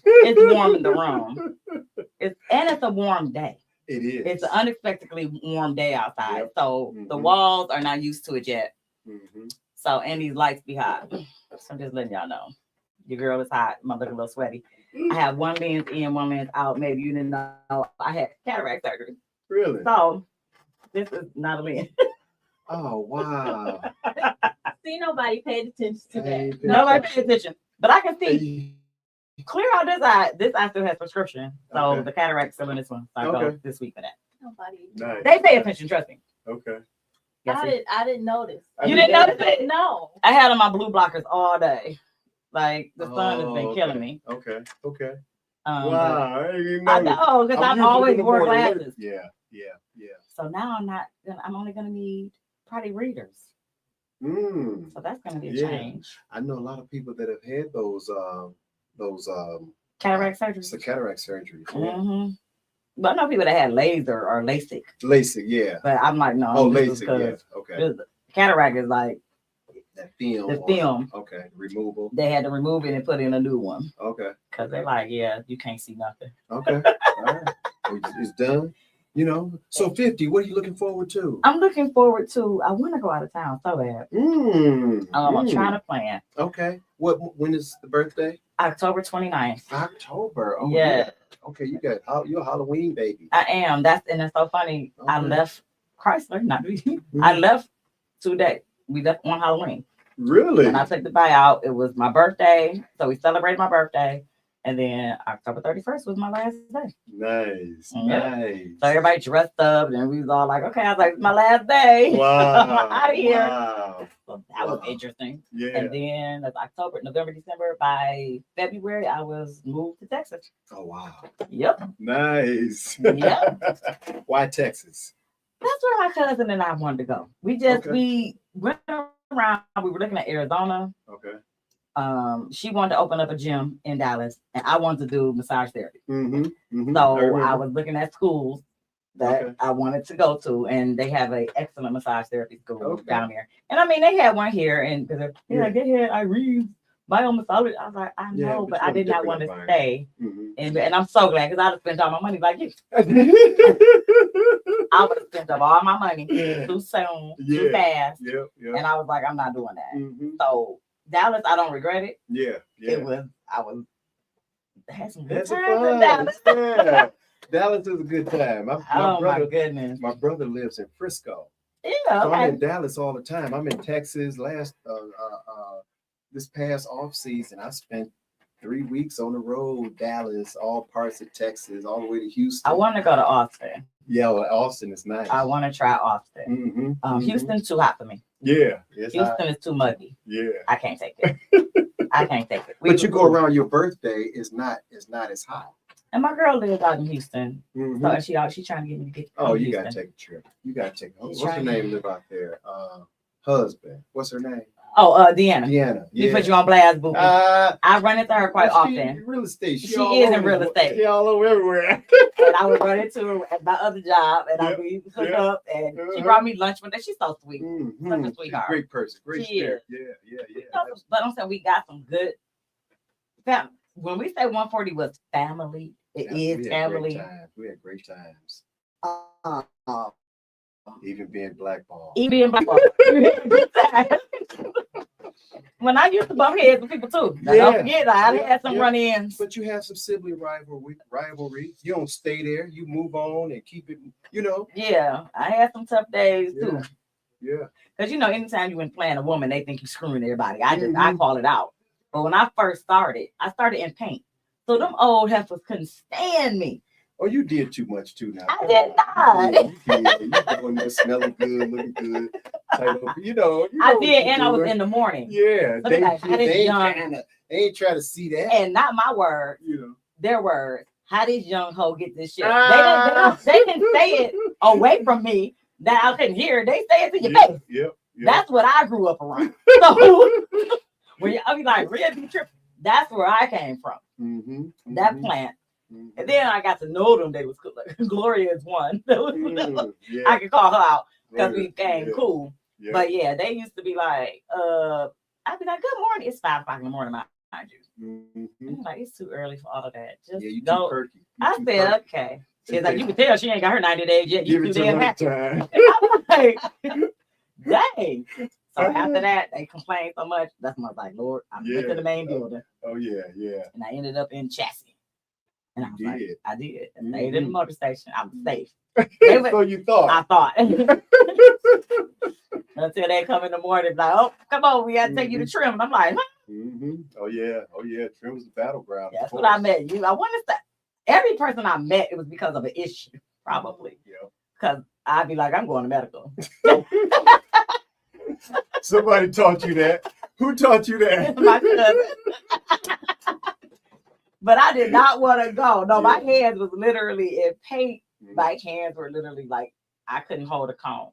It's warm in the room. It's a warm day. It is. It's an unexpectedly warm day outside. Yep. So the walls are not used to it yet. Mm-hmm. So, and these lights be hot. So I'm just letting y'all know. Your girl is hot. I'm looking a little sweaty. I have one lens in, one lens out. Maybe you didn't know I had cataract surgery. Really? So this is not a lens. Oh, wow. See, nobody paid attention to that. Nobody paid attention. But I can see clear out this eye. This eye still has prescription. So the cataract's still in this one. So I go this week for that. Nobody. Nice. They pay attention, trust me. Okay. I didn't notice. You didn't notice it? No. I had on my blue blockers all day. Like the sun has been killing me. Okay. Wow. I know, because I've always wore glasses. Yeah. So now I'm only gonna need probably readers. So that's gonna be a change. I know a lot of people that have had those cataract surgery. So cataract surgery. Yeah. Mm-hmm. But I know people that had laser or LASIK. LASIK, yeah. But I'm like, no. Oh, LASIK, yeah. Okay. Cataract is like that film. The film. Okay. Removal. They had to remove it and put in a new one. Okay. Because they're like, yeah, you can't see nothing. Okay. All right. It's done. So 50, what are you looking forward to? I'm looking forward to, I want to go out of town so bad. I'm trying to plan. Okay. When is the birthday? October 29th. October. Oh, yeah. Okay, you're a Halloween baby. I am. And it's so funny. Okay. I left Chrysler, I left 2 days. We left on Halloween. Really? When I took the buyout, it was my birthday. So we celebrated my birthday. And then October 31st was my last day. Nice. So everybody dressed up and we was all like, okay, I was like, it's my last day. Wow. I'm out of here. Wow. So that was interesting. Yeah. And then that's October, November, December. By February, I was moved to Texas. Oh, wow. Yep. Nice. Yep. Why Texas? That's where my cousin and I wanted to go. We went around, we were looking at Arizona. Okay. She wanted to open up a gym in Dallas, and I wanted to do massage therapy. Mm-hmm. So I was looking at schools that I wanted to go to, and they have an excellent massage therapy school down there. And I mean, they had one here, and because get here, Irene, biomassage. I was like, I know, but I did not want to stay. And I'm so glad because I'd have spent all my money like you. I would have spent up all my money too soon, too fast. And I was like, I'm not doing that. So Dallas, I don't regret it. I had some good times in Dallas. Yeah. Dallas is a good time. My goodness. My brother lives in Frisco. Yeah, so I'm in Dallas all the time. I'm in Texas. This past off season, I spent 3 weeks on the road, Dallas, all parts of Texas, all the way to Houston. I want to go to Austin. Yeah, well, Austin is nice. I want to try Austin. Houston's too hot for me. Yeah. Houston is too muggy. Yeah. I can't take it. But you go around your birthday, it's not as hot. And my girl lives out in Houston. So she's trying to get me to get you Houston. Gotta take a trip. What's her name live out there? Husband. What's her name? Oh, Deanna. Yeah. You put you on blast, boo. I run into her quite often. Real estate. She is in real estate. She all over everywhere. And I would run into her at my other job, and I'd be hooked up, and she brought me lunch one day. She's so sweet. Such a sweetheart. Great person. Great spirit. Yeah. But I'm saying we got some good family. When we say 140 was family, it is family. We had great times. Even being blackballed. When I used to bump heads with people too. Now, don't forget, I had some run-ins. But you have some sibling rivalry. You don't stay there. You move on and keep it, Yeah, I had some tough days too. Yeah. Because anytime you playing a woman, they think you're screwing everybody. I call it out. But when I first started, I started in paint. So them old heifers couldn't stand me. Oh, you did too much too now. I did not. Yeah, you did. You going there smelling good, looking good. Tight up, you know I what did, you and I was doing. in the morning. Yeah, So they, like, how this they young- ain't trying to see that. And not my word, You know. their words. How these young hoes get this shit? Ah. They didn't say it away from me that I couldn't hear. They say it to your face. Yep. That's what I grew up around. So when I be like, real be tripping, that's where I came from. That plant. And then I got to know them. They was cool. Like, Gloria is one. I can call her out because we became cool. Yeah. But yeah, they used to be like, I'd be like, good morning. It's 5 o'clock in the morning, mind you. I'm like, it's too early for all of that. Just you go. too perky. I said, okay. She's like, you can tell she ain't got her 90 days yet. Give You it too to damn her happy. time. I'm like, dang. So after that, they complained so much. That's when I was like, Lord, I went to the main building. Oh yeah. And I ended up in Chassis. And I was like, did. I did. And stayed in the motor station. I was safe. So you thought. I thought. Until they come in the morning, like, oh, come on, we gotta take you to trim. And I'm like, huh? Oh yeah. Trim was the battleground. That's what I met you. I wanted to. Every person I met, it was because of an issue, probably. Yeah. Because I'd be like, I'm going to medical. Somebody taught you that. Who taught you that? My cousin. But I did not want to go. No, my hands was literally in paint. My hands were literally like I couldn't hold a comb.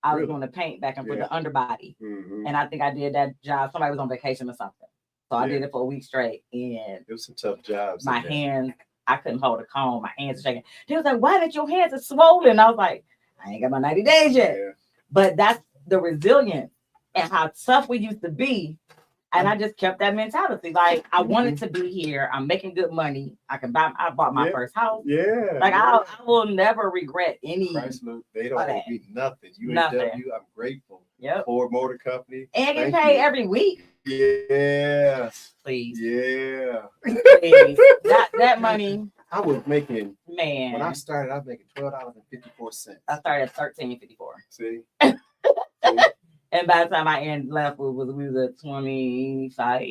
I was going to paint back and for the underbody. And I think I did that job. Somebody was on vacation or something. So I did it for a week straight. And it was some tough jobs. My hands, I couldn't hold a comb. My hands were shaking. They was like, why did your hands are swollen? I was like, I ain't got my 90 days yet. Yeah. But that's the resilience and how tough we used to be. And I just kept that mentality. Like, I wanted to be here. I'm making good money. I bought my first house. Yeah. Like, I will never regret any. Chrysler, they don't owe me nothing. UAW, Nothing. I'm grateful. Yep. Ford Motor Company. And get paid every week. Yeah. Please. Yeah. Please. That money. I was making, man. When I started, I was making $12.54. I started at $13.54. See? And by the time I left, we was at 25,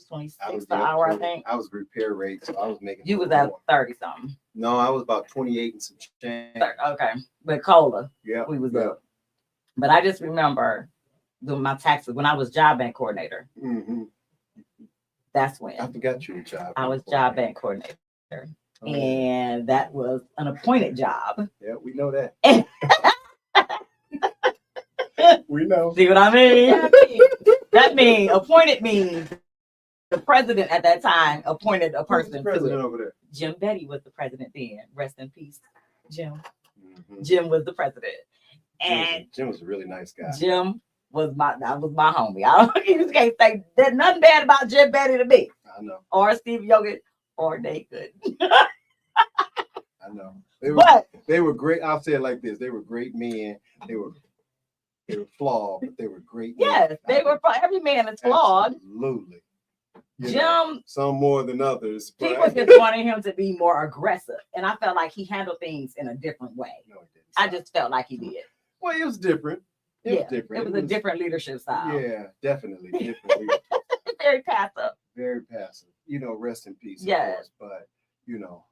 26 an hour, I think. I was repair rate, so I was making. You was at 30 something. No, I was about 28 and some change. Okay, with COLA, yeah, we was up. But I just remember doing my taxes when I was job bank coordinator. That's when I forgot you were job. I was job bank coordinator, and that was an appointed job. Yeah, we know that. We know. See what I mean? That means appointed means the president at that time appointed a person. Who's the president over there? Jim Betty was the president then. Rest in peace, Jim. Jim was the president, and Jim was a really nice guy. Jim was my homie. You can't say there's nothing bad about Jim Betty to me. I know. Or Steve Yogan, or they could. I know. They were great. I'll say it like this: they were great men. They were flawed, but they were great. Yes, they were. Every man is flawed. Absolutely. Jim, some more than others. People just wanted him to be more aggressive, and I felt like he handled things in a different way. No, he didn't. I just felt like he did. Well, it was different. It was a different leadership style. Yeah, definitely different. Very passive. Very passive. Rest in peace. Yes, but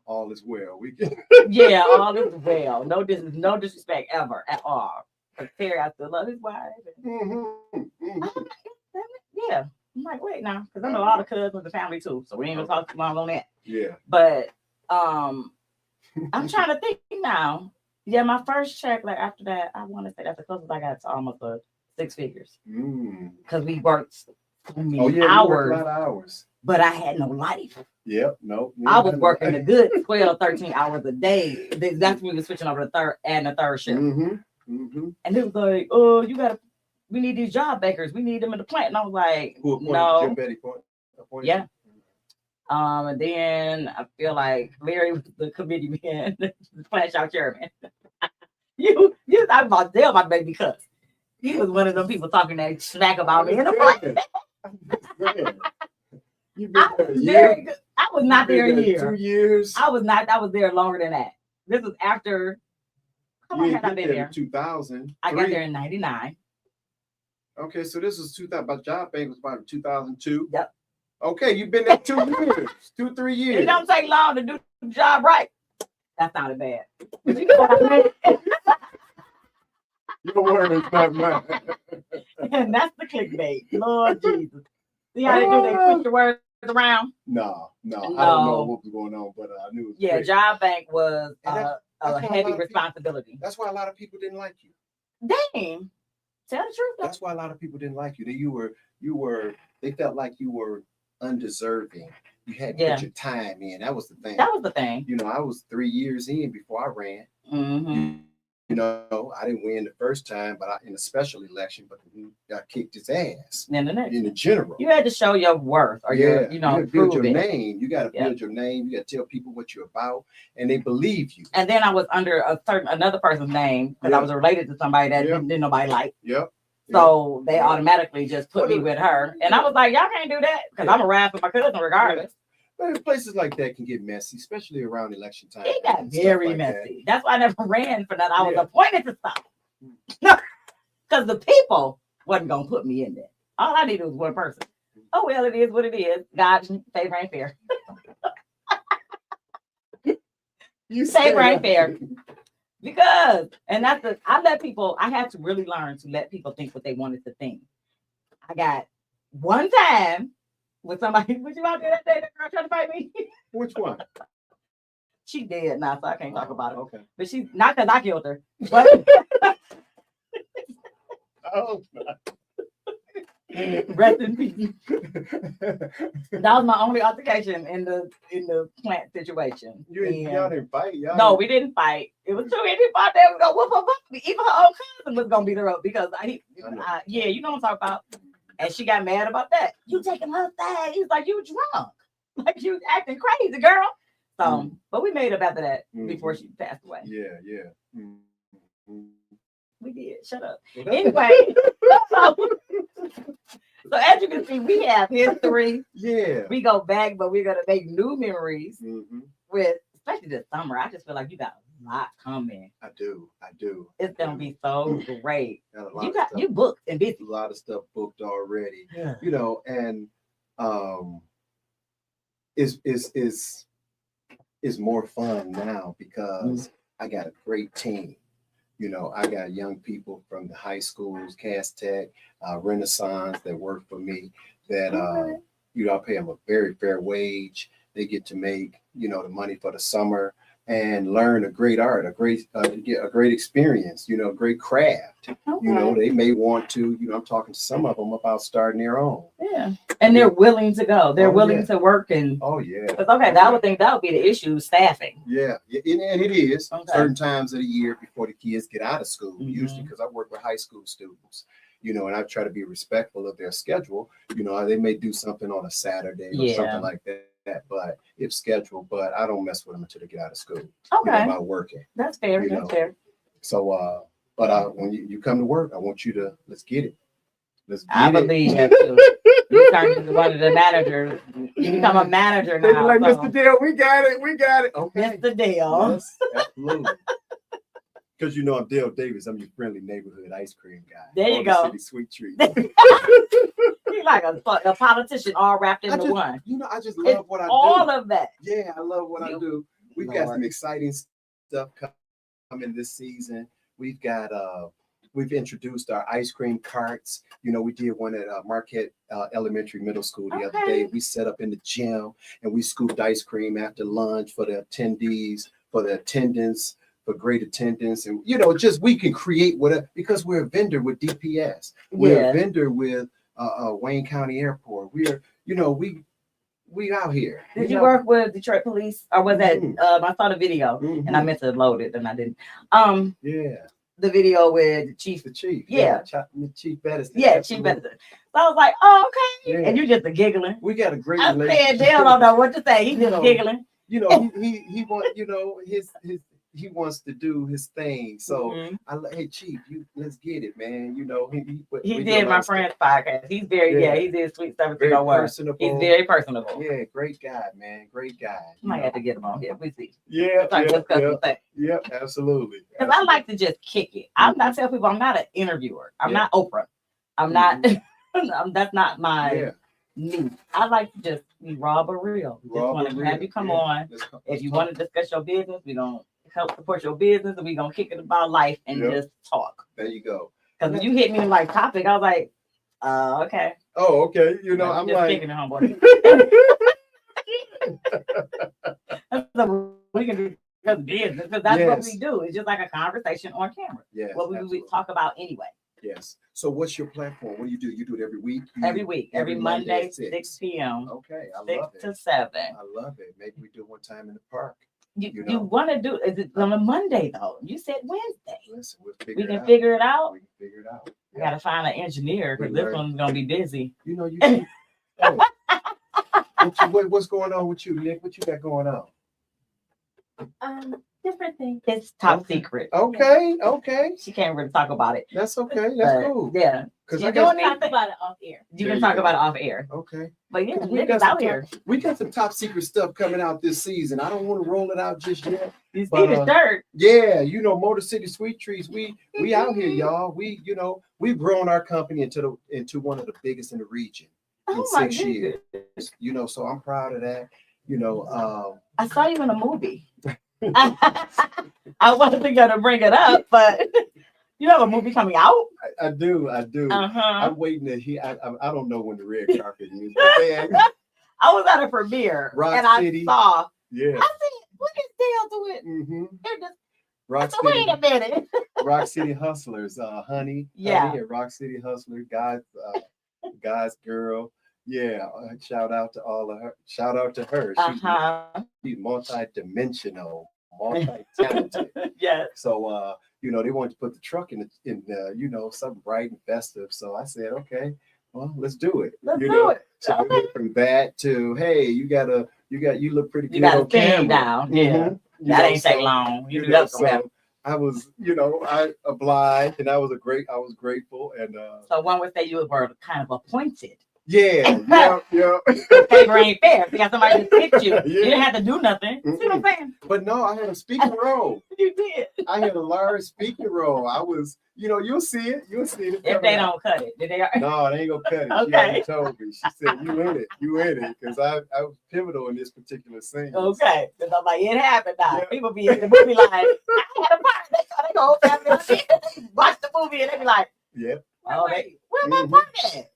all is well. We can. Yeah, all is well. No disrespect ever at all. Terry, I still love his wife. Yeah. I'm like, wait now, because I know all the cousins of the family too, so we ain't gonna talk too long on that. Yeah. But I'm trying to think now. Yeah, my first check, like after that, I want to say that's the closest I got to almost 6 figures. Because we worked so many hours. A lot of hours. But I had no life. Yep, no. I was working a good 12, 13 hours a day. That's when we were switching over to adding a third shift. And it was like, oh, we need these job bakers. We need them in the plant. And I was like, who appointed no. Jim Betty appointed? Yeah. And then I feel like Larry was the committee man, the plant shop chairman. you talking about Dale, my baby, because he was one of them people talking that smack about me in the plant. I was not there a year. 2 years. I was there longer than that. This was after. How long had I been there? 2000. I got there in 99. Okay, so this was 2000. But job bank was about 2002. Yep. Okay, you've been there 2 years, 2-3 years. It don't take long to do the job right. That sounded bad. But you know what I mean? Your word is not mine. And that's the clickbait. Lord Jesus. See how they do? They switch the words around. No. I don't know what was going on, but I knew it was great. Job bank was that's a why heavy responsibility. That's why a lot of people didn't like you. Dang. Tell the truth. That's why a lot of people didn't like you. They felt like you were undeserving. You had to put your time in. That was the thing. That was the thing. You know, I was 3 years in before I ran. Mm-hmm. You know, I didn't win the first time, but in a special election, but I kicked his ass in the general. You had to show your worth, or you build your name. You got to build your name. You got to tell people what you're about, and they believe you. And then I was under another person's name because I was related to somebody that didn't nobody like. Yep. So they automatically just put me with her, and I was like, y'all can't do that because I'm a rap for my cousin regardless. But places like that can get messy, especially around election time. It got very messy. That's why I never ran for that. I was appointed to stop. No, because the people wasn't gonna put me in there. All I needed was one person. Oh well, it is what it is. God's favor ain't fair. You favor ain't fair. Because, and that's I had to really learn to let people think what they wanted to think. I got one time with somebody, was you out there that day, that girl trying to fight me? Which one? She dead now, so I can't talk about it. Okay. But she's not because I killed her. But oh, rest in peace. That was my only altercation in the plant situation. Y'all didn't fight? No, we didn't fight. It was 2 Indian out there. We go whoop her butt. Even her own cousin was gonna beat her up because you know what I'm talking about. And she got mad about that. You taking her thing? He was like, you drunk, like you acting crazy, girl. So, but we made up after that before she passed away. Yeah. We did. Shut up. Anyway, so as you can see, we have history. Yeah. We go back, but we're gonna make new memories with, especially this summer. I just feel like you got a lot coming. I do. It's gonna be so great. You booked and busy. A lot of stuff booked already. Yeah. You know, and is more fun now because I got a great team. You know, I got young people from the high schools, Cass Tech, Renaissance that work for me that, I pay them a very fair wage. They get to make, the money for the summer and learn a great art, get a great experience, great craft. Okay. They may want to, I'm talking to some of them about starting their own. Yeah. And they're willing to go. They're willing to work. And oh, yeah. I would think that would be the issue, staffing. Yeah. And it is certain times of the year before the kids get out of school, usually because I work with high school students. And I try to be respectful of their schedule. They may do something on a Saturday or something like that, but it's scheduled. But I don't mess with them until they get out of school. Okay, about working. That's fair. That's fair. So, but when you come to work, I want you to let's get it. I believe that too. You turn into one of the managers. You become a manager now. They're like, Mr. Dale, we got it. Okay, Mr. Dale. Yes, absolutely. Because I'm Dale Davis. I'm your friendly neighborhood ice cream guy. There you go. City sweet treat. He's like a politician all wrapped into one. I just love what I do. All of that. Yeah, I love what I do. We've got some exciting stuff coming this season. We've got we've introduced our ice cream carts. We did one at Marquette Elementary Middle School the other day. We set up in the gym and we scooped ice cream after lunch for the attendees, for the attendance, for great attendance. And, just we can create whatever, because we're a vendor with DPS. We're a vendor with Wayne County Airport. We're, we out here. Did you work with Detroit Police, or was that I saw the video and I meant to load it and I didn't. The video with the chief. Yeah. Chief Bettison. Yeah, Chief Bettison. So I was like, oh, okay. Yeah. And you just giggling. We got a great relationship. I said, Dale don't know what to say. He's just giggling. He want, he wants to do his thing. So hey, Chief, let's get it, man. He did my friend's podcast. He's he did Sweet 1701. Very personable. He's very personable. Yeah, great guy, man. Great guy. Might have to get him on here. We see. Yeah, absolutely. Because I like to just kick it. I'm not telling people I'm not an interviewer. I'm not Oprah. I'm not. That's not my. me. I like to just be raw but real. Just want to have you come on. If you want to discuss your business, we're going to help support your business, and we're going to kick it about life and just talk. There you go. Because when you hit me with like topic, I was like, okay. Oh, okay. You know, I'm just like kicking it, homeboy. So we can discuss business because that's what we do. It's just like a conversation on camera. Yes, what we talk about anyway. Yes. So what's your platform? What do? You do it every week? Every week. Every Monday, 6 p.m. Okay. I 6 love it. to 7. I love it. Maybe we do one time in the park. You want to do, is it on a Monday though? You said Wednesday. Listen, we can figure it out. We can figure it out. I got to find an engineer because this one's going to be busy. You know, what's going on with you, Nick? What you got going on? Different things. It's top secret. Okay, okay. She can't really talk about it. That's okay. That's cool. Yeah. Because I can talk about it off air. You can talk about it off air. Okay. But yeah, Nick's out here. We got some top secret stuff coming out this season. I don't want to roll it out just yet. You see the shirt. Yeah, you know, Motor City Sweet Trees. We out here, y'all. We've grown our company into one of the biggest in the region in 6 years. You know, so I'm proud of that. You know, I saw you in a movie. I wasn't gonna bring it up, but you have a movie coming out. I do. I'm waiting to hear. I don't know when the red carpet is. I was at a premiere and City. I saw. Yeah. I said, "What is Dale doing?" Mm-hmm. Rock City. Wait a minute. Rock City Hustlers, Honey. Yeah. Honey, Rock City Hustler, God's girl. Yeah, shout out to all of her. Shout out to her. She's multi-dimensional, multi-talented. Yeah. So they wanted to put the truck in something bright and festive. So I said, okay, well, let's do it. Let's do it. So we went from that to, hey, you look pretty good. You got on to stand camera. down. Yeah. That ain't take long. You do that. So I was, I obliged, and I was grateful, and so one would say you were kind of appointed. Yeah. Paper ain't fair. You got somebody to pick you. Yeah. You didn't have to do nothing. Mm-hmm. See what I'm saying? But no, I had a speaking role. You did. I had a large speaking role. I was, you'll see it. If they don't cut it, did they? No, they ain't gonna cut it. Okay. She told me. She said, "You in it," because I was pivotal in this particular scene. Okay. Because I'm like, it happened now. Yeah. People be in the movie like, I had a part. They go watch the movie and they be like, yeah. Oh, where my part at?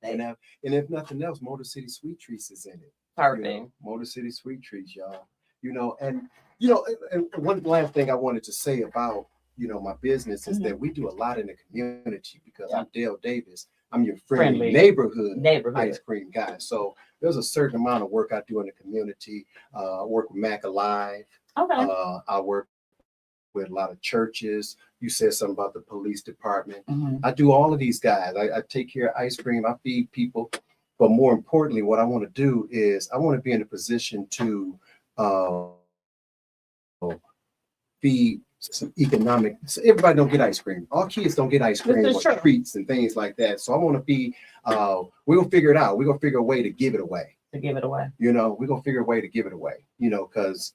And if nothing else, Motor City Sweet Treats is in it. Perfect. Motor City Sweet Treats, y'all. And one last thing I wanted to say about my business is that we do a lot in the community because I'm Dale Davis. I'm your friendly neighborhood ice cream guy. So there's a certain amount of work I do in the community. I work with Mac Alive. Okay. I work with a lot of churches. You said something about the police department. Mm-hmm. I do all of these guys. I take care of ice cream. I feed people. But more importantly, what I want to do is I want to be in a position to feed some economic. So everybody don't get ice cream. All kids don't get ice cream or treats and things like that. So I want to be. We'll figure it out. We're gonna figure a way to give it away. We're gonna figure a way to give it away. Because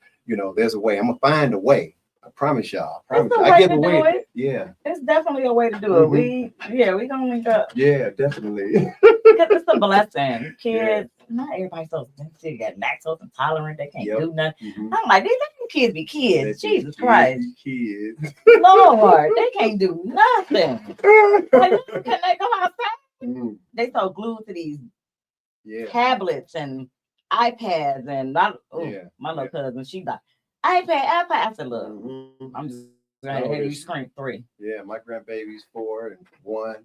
there's a way. I'm gonna find a way. I promise y'all. I give away. Yeah. It's definitely a way to do it. Mm-hmm. We gonna link up. Yeah, definitely. Because it's a blessing. Kids, not everybody's so sensitive, got lactose intolerant, they can't do nothing. Mm-hmm. I'm like, these kids be kids. Jesus Christ. Kids. Lord, they can't do nothing. Like, can they go outside? Mm-hmm. They so glued to these tablets and iPads and my little cousin, she's like, iPad. I said, look, I'm just gonna have you screen 3. Yeah, my grandbaby's 4 and 1,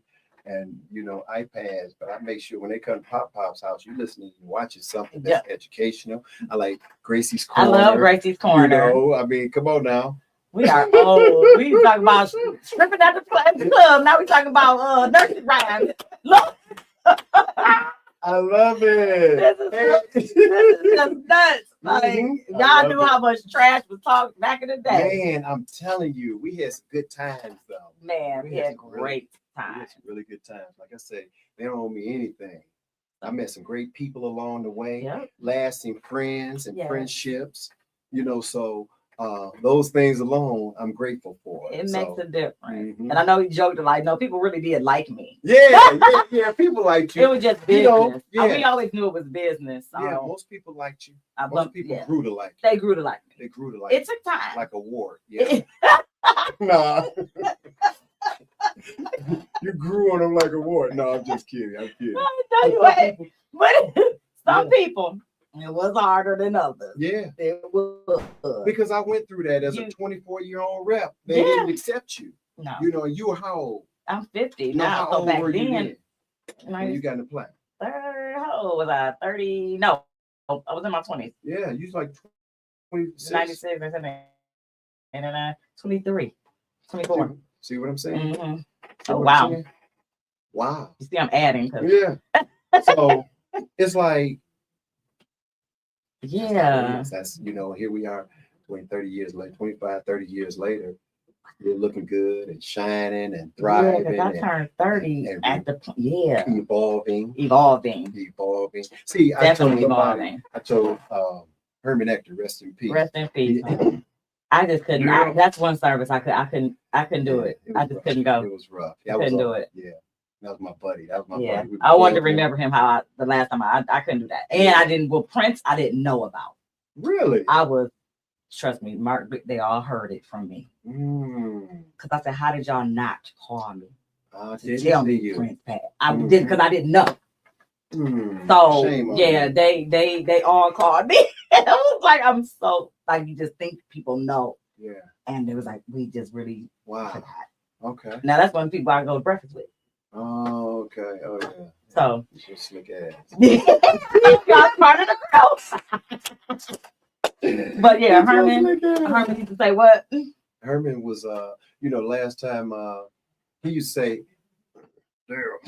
and iPads. But I make sure when they come to Pop's house, you listening and watching something that's educational. I like Gracie's Corner. I love Gracie's Corner. I mean, come on now. We are old. We talking about stripping at the club. Now we talking about nursery rhymes. Look. I love it. This is just nuts. Like, y'all knew how much trash was talked back in the day. Man, I'm telling you, we had some good times, though. Man, we had great times. We had some really good times. Like I say, they don't owe me anything. I met some great people along the way, lasting friends and friendships. So those things alone, I'm grateful for. It makes a difference. Mhm. And I know he joked like, no, people really did like me. Yeah. People like you. It was just business. You know, yeah. We always knew it was business. So Yeah, most people liked you. I Most bumped- people yeah. grew to like you. They grew to like me. They grew to like It you. took time. Like a wart. Yeah. Nah. You grew on them like a wart. No, I'm just kidding. I'm kidding. No, you ain't. But some people, it was harder than others. Yeah. It was. Because I went through that as a 24-year-old rep. They didn't accept you. No. You know, you were how old? I'm 50 No, now. how So old back were you then, when you got in the plant? how old was I? 30? No, I was in my 20s. Yeah, you was like 26. 96 or something. And then 23, 24. See what I'm saying? Mm-hmm. See Oh, what I'm wow. saying? Wow. You see, I'm adding. Yeah. So it's like, Yeah. that's, you know, here we are 30 years later, 25, 30 years later. You're looking good and shining and thriving. Yeah, I turned 30 and at the evolving. See, Definitely evolving. I told Herman Ector, rest in peace. Rest in peace. I just couldn't. That's one service I couldn't do it. I just couldn't go. It was rough. I couldn't do it. Yeah, that was my buddy. Yeah, I wanted to remember him how the last time I couldn't do that, and I didn't. Well, Prince, I didn't know about. Really? I was. Trust me, Mark. They all heard it from me. Because I said, "How did y'all not call me to tell me Prince passed?" I did because I didn't know. So yeah, they all called me. It was like I'm so like you just think people know. Yeah. And it was like we just really forgot. Okay. Now that's when people I go to breakfast with. Oh, okay. Oh yeah. So you slick ass. Y'all part of the growth. But yeah, Herman used to say what? Herman was last time he used to say, Daryl,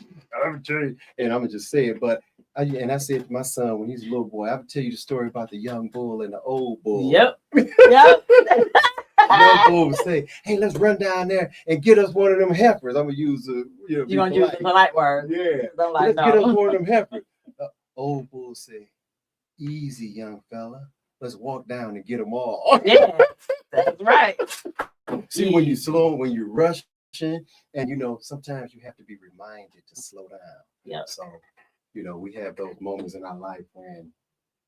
I would tell you, and I'm gonna just say it, but I said to my son when he's a little boy, I would tell you the story about the young bull and the old bull. Yep. Young bull would say, "Hey, let's run down there and get us one of them heifers." I'm gonna use you're gonna use the polite word. Yeah. Like, let's get us one of them heifers. Old bull say, "Easy, young fella. Let's walk down and get them all." Yeah, that's right. See, when you slow, when you're rushing, and sometimes you have to be reminded to slow down. Yeah. So, we have those moments in our life when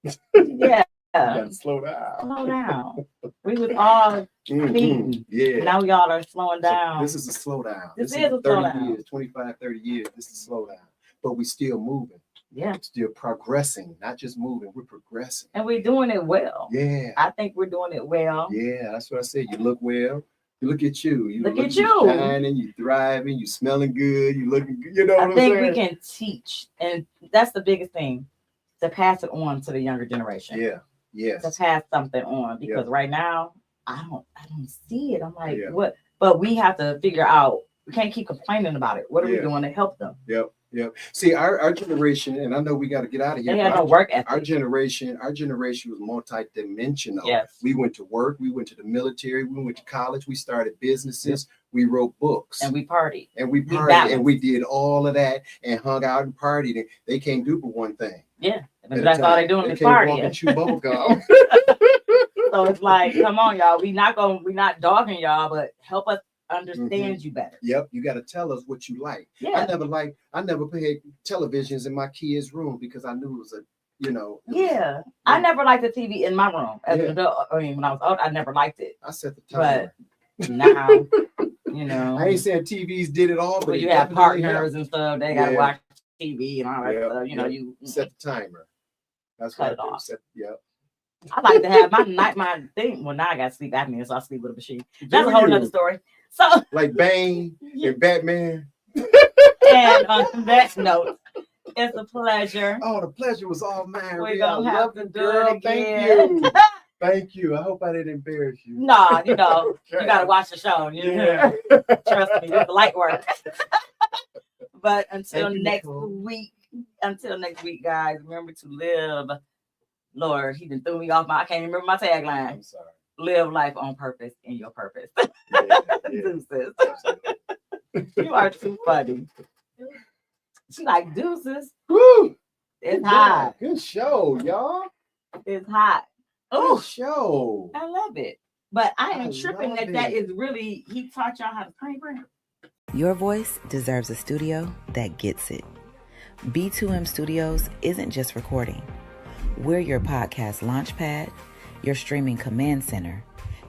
yeah, you gotta slow down. Slow down. We was all speeding. Yeah. Now y'all are slowing down. So this is a slow down. This is a 30 slow down. years, 25, 30 years. This is a slow down. But we still moving. Yeah. Still progressing, not just moving, we're progressing. And we're doing it well. Yeah. I think we're doing it well. Yeah, that's what I said. You look well. You look at you. You look at you you. Shining, you thriving, you smelling good, you looking good. You know what I I'm think saying? we can teach, and that's the biggest thing, to pass it on to the younger generation. Yeah. Yes. To pass something on, because right now I don't see it. I'm like, what? But we have to figure out. We can't keep complaining about it. What are we doing to help them? Yep. See, our generation, and I know we got to get out of here. They had no work ethic. Our generation was multi-dimensional. Yes. We went to work. We went to the military. We went to college. We started businesses. We wrote books. And we partied. And we did all of that and hung out and partied. And they can't do but one thing. Yeah. That's all they doing is partying. Walk and chew bubble gum. So it's like, come on, y'all. We not dogging y'all, but help us understand you better. Yep, you got to tell us what you like. Yeah. I never played televisions in my kids' room because I knew it was I never liked the TV in my room as an adult. I mean, when I was old, I never liked it. I set the timer. But now, I ain't saying TVs did it all, but you have partners and stuff. They gotta watch TV and all that stuff. You set the timer. That's cut what it off. Yep. I like to have my thing. Well, now I got sleep apnea, so I sleep with a machine. That's a whole nother story. So, like Bane and Batman. And on that note, it's a pleasure. Oh, the pleasure was all mine. We're gonna have to do it again. Thank you. Thank you. I hope I didn't embarrass you. No, you gotta watch the show. Yeah. Trust me, it's light work. But until next week, guys, remember to live. Lord, he done threw me off I can't remember my tagline. I'm sorry. Live life on purpose in your purpose. Deuces. Absolutely. You are too funny. She like deuces. Woo! It's hot. Good show, y'all. It's hot. Oh, show. I love it. But I am I tripping love that it. is really, he taught y'all how to screen print. Your voice deserves a studio that gets it. B2M Studios isn't just recording. We're your podcast launchpad, your streaming command center,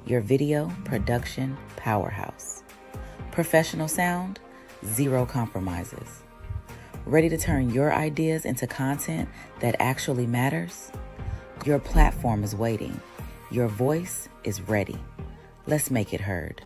your video production powerhouse. Professional sound, zero compromises. Ready to turn your ideas into content that actually matters? Your platform is waiting. Your voice is ready. Let's make it heard.